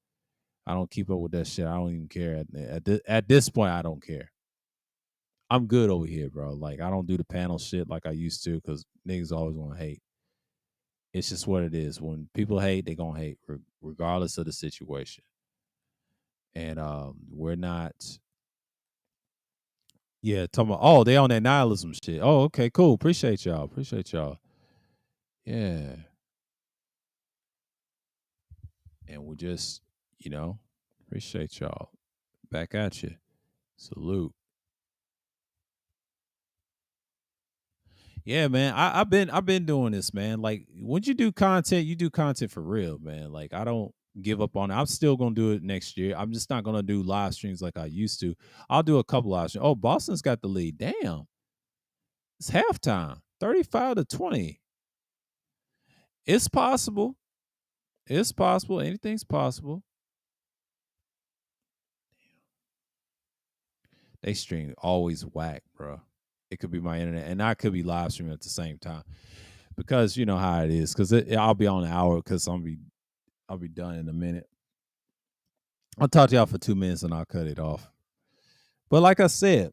I don't keep up with that shit. I don't even care. At this point, I don't care. I'm good over here, bro. Like, I don't do the panel shit like I used to because niggas always want to hate. It's just what it is. When people hate, they gonna hate regardless of the situation. And we're not. Yeah, talking about, oh, they on that nihilism shit. Oh, okay, cool. Appreciate y'all. Yeah. And we just, appreciate y'all. Back at you. Salute. Yeah, man. I've been doing this, man. Like, when you do content for real, man. Like, I don't give up on it. I'm still gonna do it next year. I'm just not gonna do live streams like I used to. I'll do a couple live streams. Oh, Boston's got the lead. Damn. It's halftime. 35-20. It's possible. It's possible. Anything's possible. They stream always whack, bro. It could be my internet, and I could be live streaming at the same time because you know how it is. Because I'll be on an hour because I'll be done in a minute. I'll talk to y'all for 2 minutes and I'll cut it off. But like I said,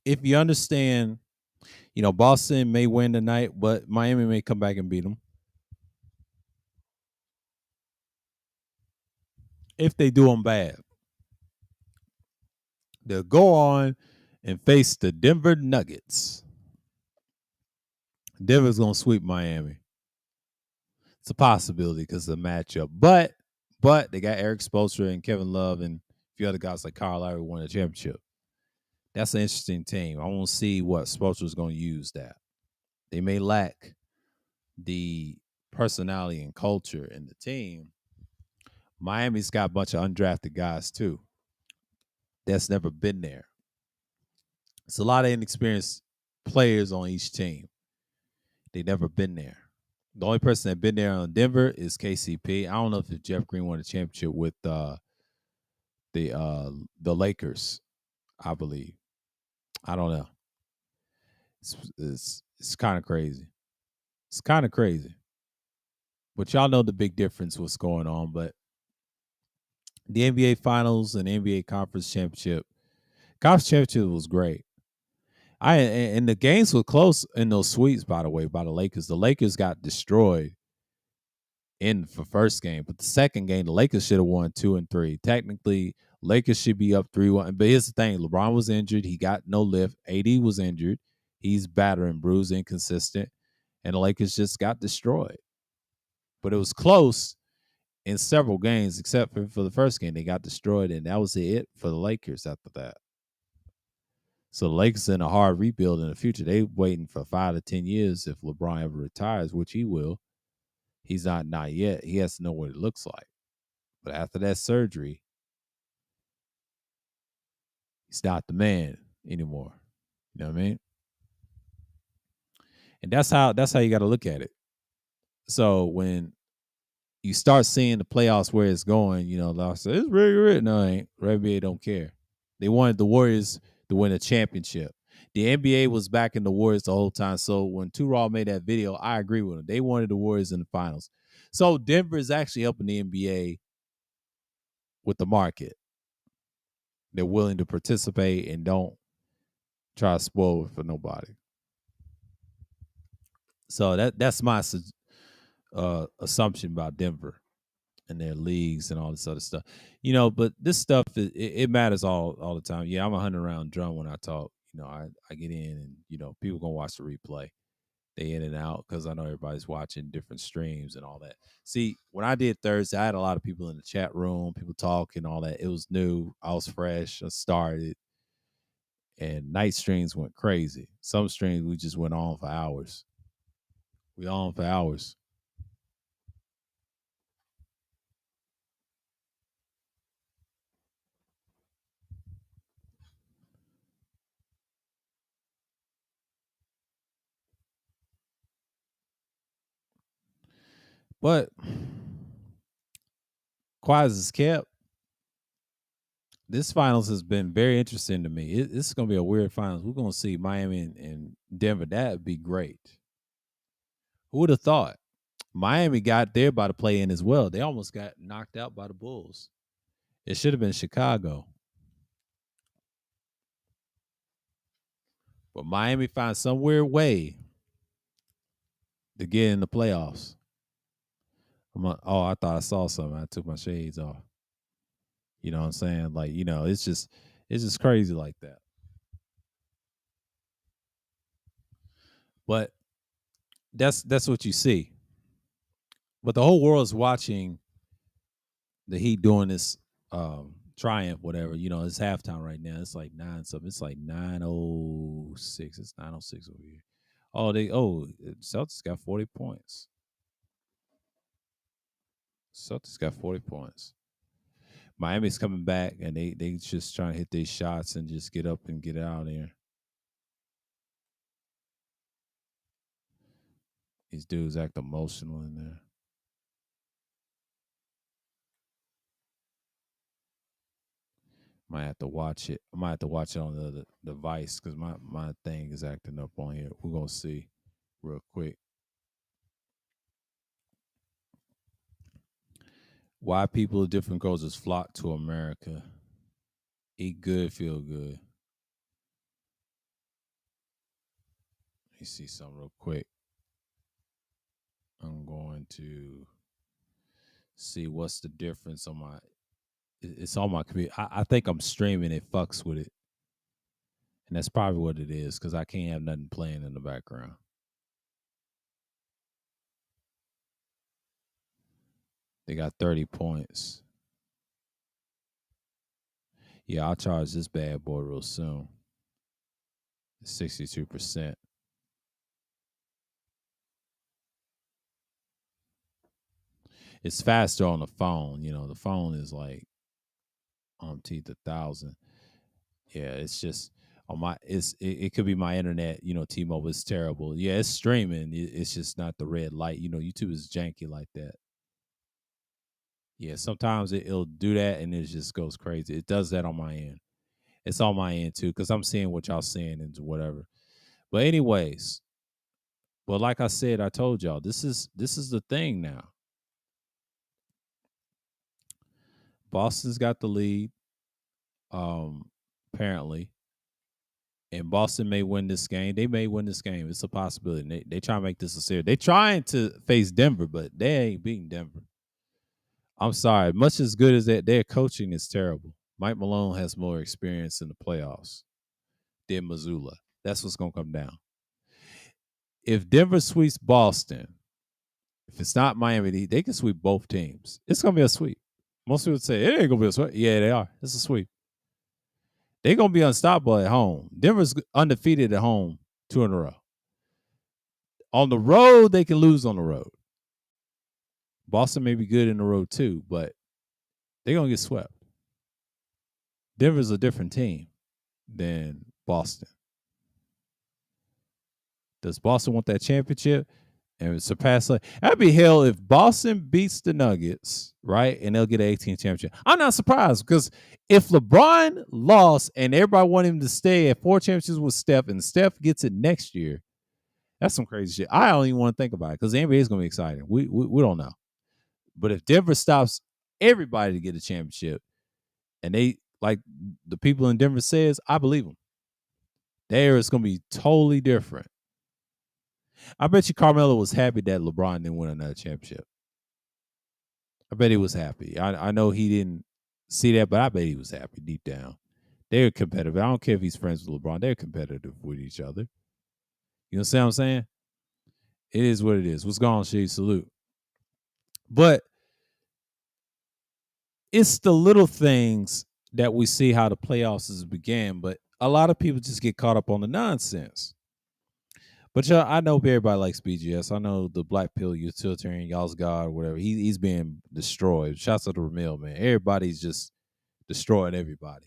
if you understand, Boston may win tonight, but Miami may come back and beat them. If they do them bad, they'll go on and face the Denver Nuggets. Denver's gonna sweep Miami. It's a possibility because of the matchup, but they got Eric Spoelstra and Kevin Love and a few other guys like Kyle Lowry won a championship. That's an interesting team. I want to see what Spoelstra's going to use that. They may lack the personality and culture in the team. Miami's got a bunch of undrafted guys too. That's never been there. It's a lot of inexperienced players on each team. They never been there. The only person that been there on Denver is KCP. I don't know if Jeff Green won a championship with the Lakers, I believe. I don't know. It's kind of crazy. It's kind of crazy. But y'all know the big difference what's going on. But the NBA Finals and NBA Conference Championship was great. And the games were close in those sweeps, by the way, by the Lakers. The Lakers got destroyed in the first game, but the second game, the Lakers should have won 2 and 3. Technically, Lakers should be up 3-1. But here's the thing: LeBron was injured; he got no lift. AD was injured; he's battered, bruised, inconsistent, and the Lakers just got destroyed. But it was close in several games, except for the first game. They got destroyed, and that was it for the Lakers after that. So the Lakers in a hard rebuild in the future. They waiting for 5 to 10 years if LeBron ever retires, which he will. He's not yet. He has to know what it looks like. But after that surgery, he's not the man anymore. You know what I mean? And that's how you got to look at it. So when you start seeing the playoffs where it's going, they'll say it's really. No, it ain't. Red NBA don't care. They wanted the Warriors to win a championship. The NBA was backing the Warriors the whole time. So when Two Raw made that video, I agree with them. They wanted the Warriors in the finals. So Denver is actually helping the NBA with the market. They're willing to participate and don't try to spoil it for nobody. So that's my assumption about Denver and their leagues and all this other stuff. But this stuff it matters all the time. Yeah, I'm a 100-round drum when I talk. I get in and people gonna watch the replay. they in and out because I know everybody's watching different streams and all that. See, when I did Thursday, I had a lot of people in the chat room, people talking, all that. It was new. I was fresh. I started, and night streams went crazy. Some streams we just went on for hours. We on for hours. But quiet as it's kept, this finals has been very interesting to me. This is going to be a weird finals. We're going to see Miami and Denver. That would be great. Who would have thought? Miami got there by the play in as well. They almost got knocked out by the Bulls. It should have been Chicago. But Miami found some weird way to get in the playoffs. I thought I saw something. I took my shades off. You know what I'm saying? Like, it's just crazy like that. But that's what you see. But the whole world is watching the Heat doing this triumph, whatever. It's halftime right now. It's like 9 something. It's like 9:06. It's 9:06 over here. Celtics got 40 points. Celtics got 40 points. Miami's coming back, and they just trying to hit these shots and just get up and get out of there. These dudes act emotional in there. Might have to watch it. I might have to watch it on the other device because my thing is acting up on here. We're gonna see real quick. Why people of different cultures flock to America. Eat good, feel good. Let me see something real quick. I'm going to see what's the difference on my. It's on my computer. I think I'm streaming. It fucks with it, and that's probably what it is because I can't have nothing playing in the background. They got 30 points. Yeah, I'll charge this bad boy real soon. 62%. It's faster on the phone. The phone is like teeth 1,000. Yeah, it's just on my. It could be my internet. T-Mobile is terrible. Yeah, it's streaming. It's just not the red light. YouTube is janky like that. Yeah, sometimes it'll do that and it just goes crazy. It does that on my end. It's on my end too because I'm seeing what y'all seeing and whatever. But anyways, well, like I said, I told y'all this is the thing now. Boston's got the lead, apparently, and Boston may win this game. They may win this game. It's a possibility. They try to make this a series. They trying to face Denver, but they ain't beating Denver. I'm sorry. Much as good as that, their coaching is terrible. Mike Malone has more experience in the playoffs than Mazzulla. That's what's going to come down. If Denver sweeps Boston, if it's not Miami, they can sweep both teams. It's going to be a sweep. Most people say it ain't going to be a sweep. Yeah, they are. It's a sweep. They're going to be unstoppable at home. Denver's undefeated at home 2 in a row. On the road, they can lose on the road. Boston may be good in the road too, but they're going to get swept. Denver's a different team than Boston. Does Boston want that championship and surpass? That'd be hell if Boston beats the Nuggets, right? And they'll get an 18 championship. I'm not surprised because if LeBron lost and everybody wanted him to stay at 4 championships with Steph and Steph gets it next year, that's some crazy shit. I don't even want to think about it because the NBA is going to be exciting. We don't know. But if Denver stops everybody to get a championship and they, like the people in Denver says, I believe them. There it's going to be totally different. I bet you Carmelo was happy that LeBron didn't win another championship. I bet he was happy. I know he didn't see that, but I bet he was happy deep down. They're competitive. I don't care if he's friends with LeBron. They're competitive with each other. You know what I'm saying? It is what it is. What's going on, Sheed? Salute. But it's the little things that we see how the playoffs has began. But a lot of people just get caught up on the nonsense. But y'all, I know everybody likes BGS. I know the Black Pill Utilitarian, y'all's God, whatever. He's being destroyed. Shouts out to Ramil, man. Everybody's just destroying everybody.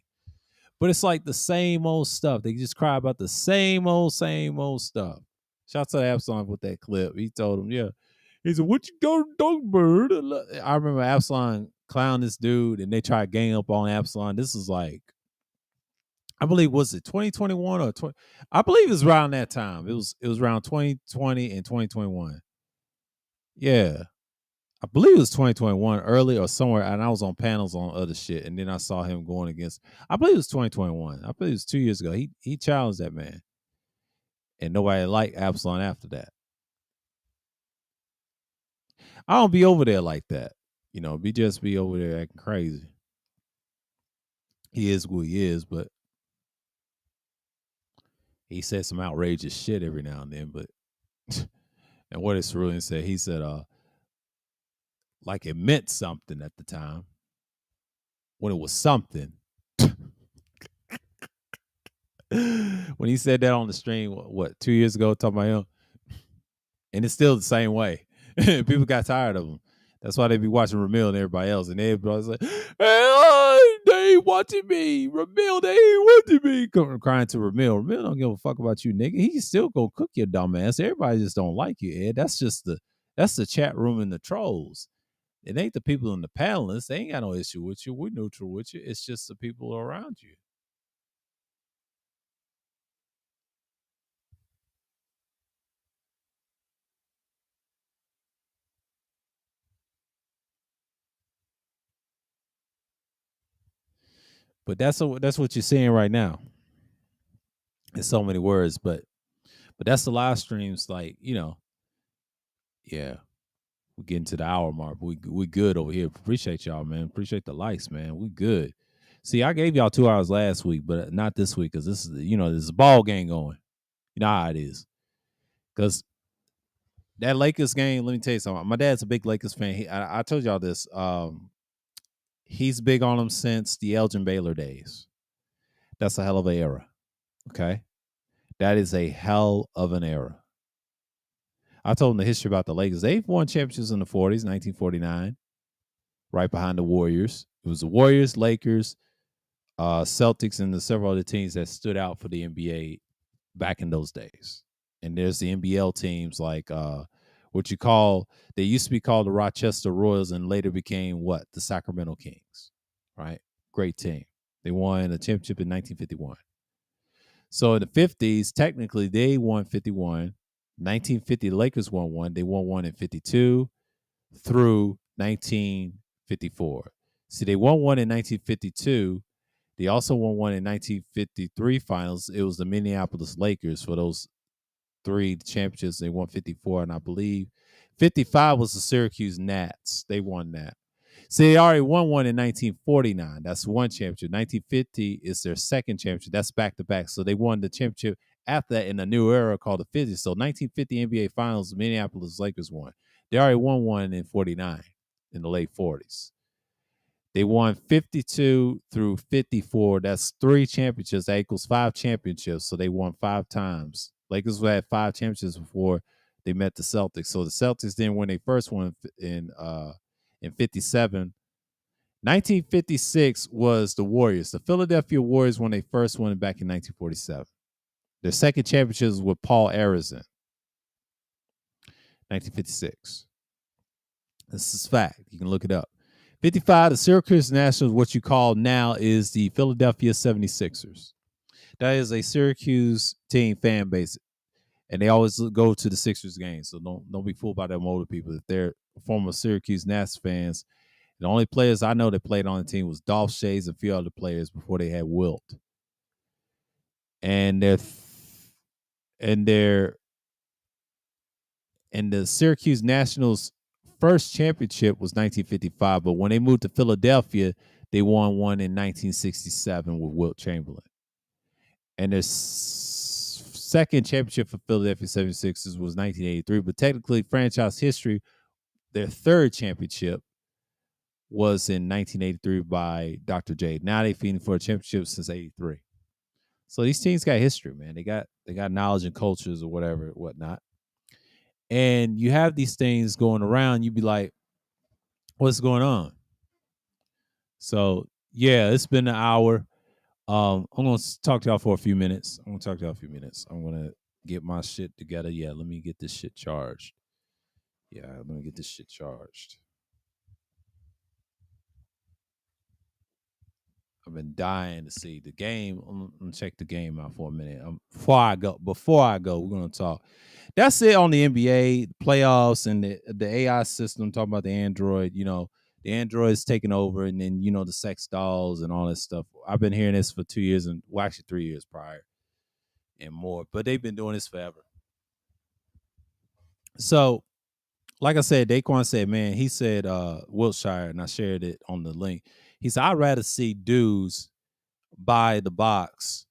But it's like the same old stuff. They just cry about the same old stuff. Shouts out to Absalom with that clip. He told him, yeah. He said, what you go to Dogbird? I remember Absalom clown this dude and they tried to gang up on Absalom. This is like, I believe, was it 2021 or 20? I believe it was around that time. It was around 2020 and 2021. Yeah. I believe it was 2021 early or somewhere, and I was on panels on other shit, and then I saw him going against. I believe it was 2021. I believe it was 2 years ago. He challenged that man, and nobody liked Absalom after that. I don't be over there like that, just be over there acting crazy. He is who he is, but he said some outrageous shit every now and then. But and what did Cerulean say? He said, like it meant something at the time when it was something. When he said that on the stream, what 2 years ago, talking about him, and it's still the same way. People got tired of him. That's why they be watching Ramil and everybody else, and everybody's like, hey, they ain't watching me. Ramil, they ain't watching me. Crying to Ramil. Ramil don't give a fuck about you, nigga. He still gonna cook your dumb ass. Everybody just don't like you, Ed. That's the chat room and the trolls. It ain't the people in the panelists. They ain't got no issue with you. We're neutral with you. It's just the people around you. But that's what you're seeing right now. In so many words, but that's the live streams. Like, yeah, we're getting to the hour mark. We good over here. Appreciate y'all, man. Appreciate the likes, man. We good. See, I gave y'all 2 hours last week, but not this week because this is there's a ball game going. You know how it is. Because that Lakers game, let me tell you something. My dad's a big Lakers fan. I told y'all this. He's big on them since the Elgin Baylor days. That's a hell of an era. Okay. That is a hell of an era. I told him the history about the Lakers. They've won championships in the 40s, 1949, right behind the Warriors. It was the Warriors, Lakers, Celtics, and the several other teams that stood out for the NBA back in those days. And there's the NBL teams like they used to be called the Rochester Royals and later became what? The Sacramento Kings, right? Great team. They won a championship in 1951. So in the 50s, technically they won 51. 1950, the Lakers won one. They won one in 52 through 1954. See, they won one in 1952. They also won one in 1953 finals. It was the Minneapolis Lakers for those 3 championships. They won 54, and I believe 55 was the Syracuse Gnats. They won that. See, they already won one in 1949. That's one championship. 1950 is their second championship. That's back-to-back. So they won the championship after that in a new era called the 50s. So 1950 NBA Finals, Minneapolis Lakers won. They already won one in 49 in the late 40s. They won 52 through 54. That's 3 championships. That equals 5 championships. So they won 5 times. Lakers had 5 championships before they met the Celtics. So the Celtics didn't win their first one in 57. 1956 was the Warriors. The Philadelphia Warriors won their first one back in 1947. Their second championship was with Paul Arizin. 1956. This is fact. You can look it up. 55, the Syracuse Nationals, what you call now is the Philadelphia 76ers. That is a Syracuse team fan base, and they always go to the Sixers games. So don't be fooled by them older people. If they're former Syracuse Nats fans, the only players I know that played on the team was Dolph Schayes and a few other players before they had Wilt. And the Syracuse Nationals first championship was 1955, but when they moved to Philadelphia, they won one in 1967 with Wilt Chamberlain. And their second championship for Philadelphia 76ers was 1983, but technically franchise history, their third championship was in 1983 by Dr. J. Now they feeding for a championship since 83. So these teams got history, man. They got knowledge and cultures or whatever, whatnot. And you have these things going around, you be like, what's going on? So yeah, it's been an hour. I'm gonna talk to y'all for a few minutes. I'm gonna get my shit together. Yeah, let me get this shit charged. I've been dying to see the game. I'm gonna check the game out for a minute. Before I go, we're gonna talk. That's it on the NBA playoffs and the AI system. Talking about the Android, the Android is taking over, and then the sex dolls and all this stuff. I've been hearing this for 2 years and actually 3 years prior and more, but they've been doing this forever. So, like I said, Daquan said, man, he said Wiltshire, and I shared it on the link. He said, I'd rather see dudes buy the box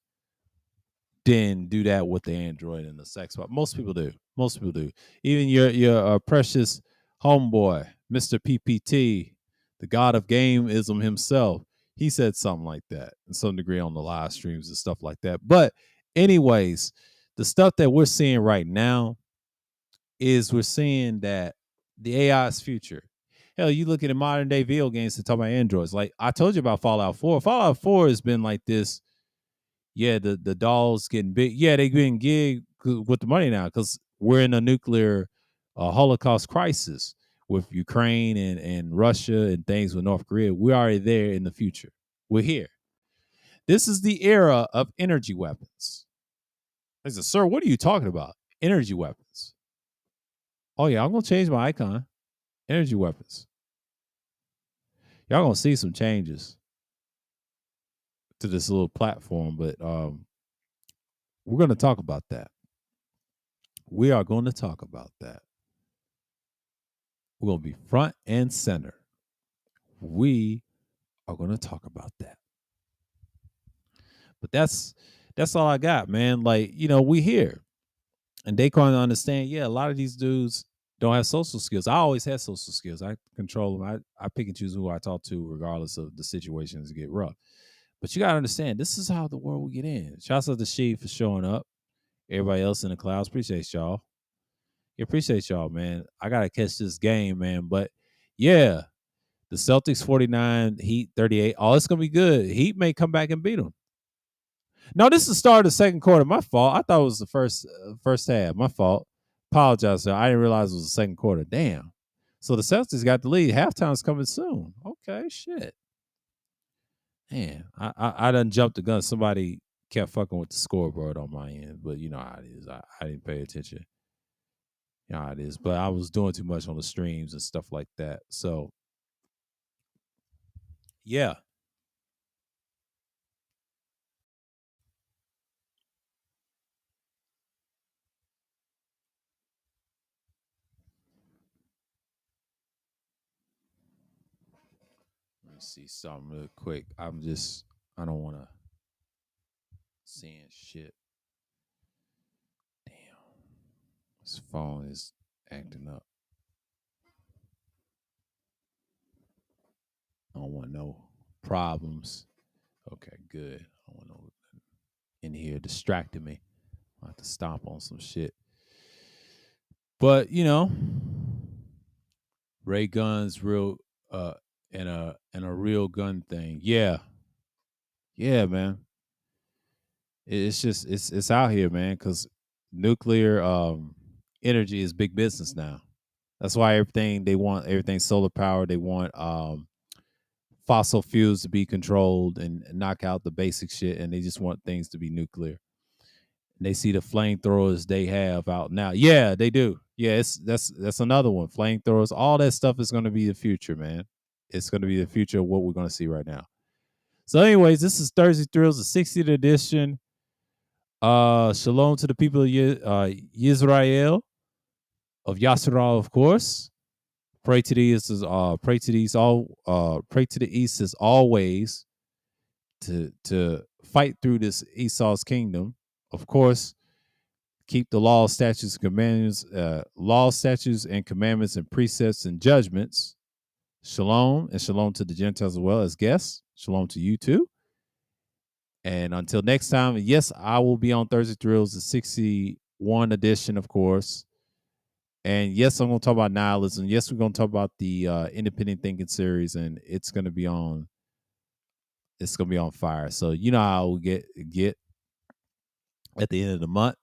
than do that with the Android and the sex box. Most people do. Even your precious homeboy, Mr. PPT, the god of gameism himself, he said something like that in some degree on the live streams and stuff like that. But anyways, the stuff that we're seeing right now is we're seeing that the AI's future. Hell, you look at the modern day video games to talk about Androids. Like I told you about Fallout 4. Fallout 4 has been like this. Yeah, the dolls getting big. Yeah, they getting gig with the money now because we're in a nuclear Holocaust crisis with Ukraine and Russia and things with North Korea. We're already there in the future. We're here. This is the era of energy weapons. I said, sir, what are you talking about? Energy weapons. Oh, yeah, I'm going to change my icon. Energy weapons. Y'all going to see some changes to this little platform, but we're going to talk about that. We are going to talk about that. We're going to be front and center. We are going to talk about that. But that's all I got, man. Like, we here. And they can't understand, yeah, a lot of these dudes don't have social skills. I always had social skills. I control them. I pick and choose who I talk to regardless of the situations get rough. But you got to understand, this is how the world will get in. Shouts out to She for showing up. Everybody else in the clouds, appreciate y'all. Appreciate y'all, man. I got to catch this game, man. But, yeah, the Celtics 49, Heat 38. Oh, it's going to be good. Heat may come back and beat them. No, this is the start of the second quarter. My fault. I thought it was the first half. My fault. Apologize, sir. I didn't realize it was the second quarter. Damn. So the Celtics got the lead. Halftime's coming soon. Okay, shit. Man, I done jumped the gun. Somebody kept fucking with the scoreboard on my end, but you know how it is. I didn't pay attention. You know how it is. But I was doing too much on the streams and stuff like that. So, yeah. Let me see something real quick. I don't want to seeing shit. Damn. This phone is acting up. I don't want no problems. Okay, good. I don't want no in here distracting me. I have to stomp on some shit. But ray guns, real and a real gun thing. Yeah, man. It's just it's out here, man. Because nuclear energy is big business now. That's why everything solar power. They want fossil fuels to be controlled and knock out the basic shit, and they just want things to be nuclear. And they see the flamethrowers they have out now. Yeah, they do. Yeah, that's another one. Flamethrowers, all that stuff is going to be the future, man. It's going to be the future of what we're going to see right now. So, anyways, this is Thursday Thrills, the 60th edition. Shalom to the people of Israel, of Yasharal, of course. Pray to the east pray to the east as always to fight through this Esau's kingdom. Of course, keep the law, statutes, and commandments, and precepts and judgments. Shalom, and shalom to the Gentiles as well as guests. Shalom to you too. And until next time, yes, I will be on Thursday Thrills, the 61 edition, of course. And yes, I'm going to talk about nihilism. Yes, we're going to talk about the independent thinking series, and it's going to be on. It's going to be on fire. So you know how we get at the end of the month.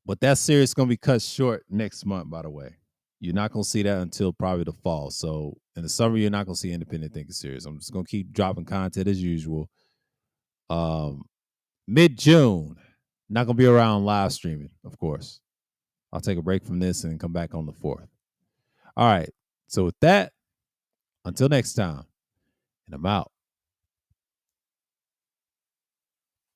But that series is going to be cut short next month, by the way. You're not going to see that until probably the fall. So in the summer, you're not going to see independent thinking series. I'm just going to keep dropping content as usual. Mid-June, not going to be around live streaming, of course. I'll take a break from this and come back on the 4th. All right. So with that, until next time, and I'm out.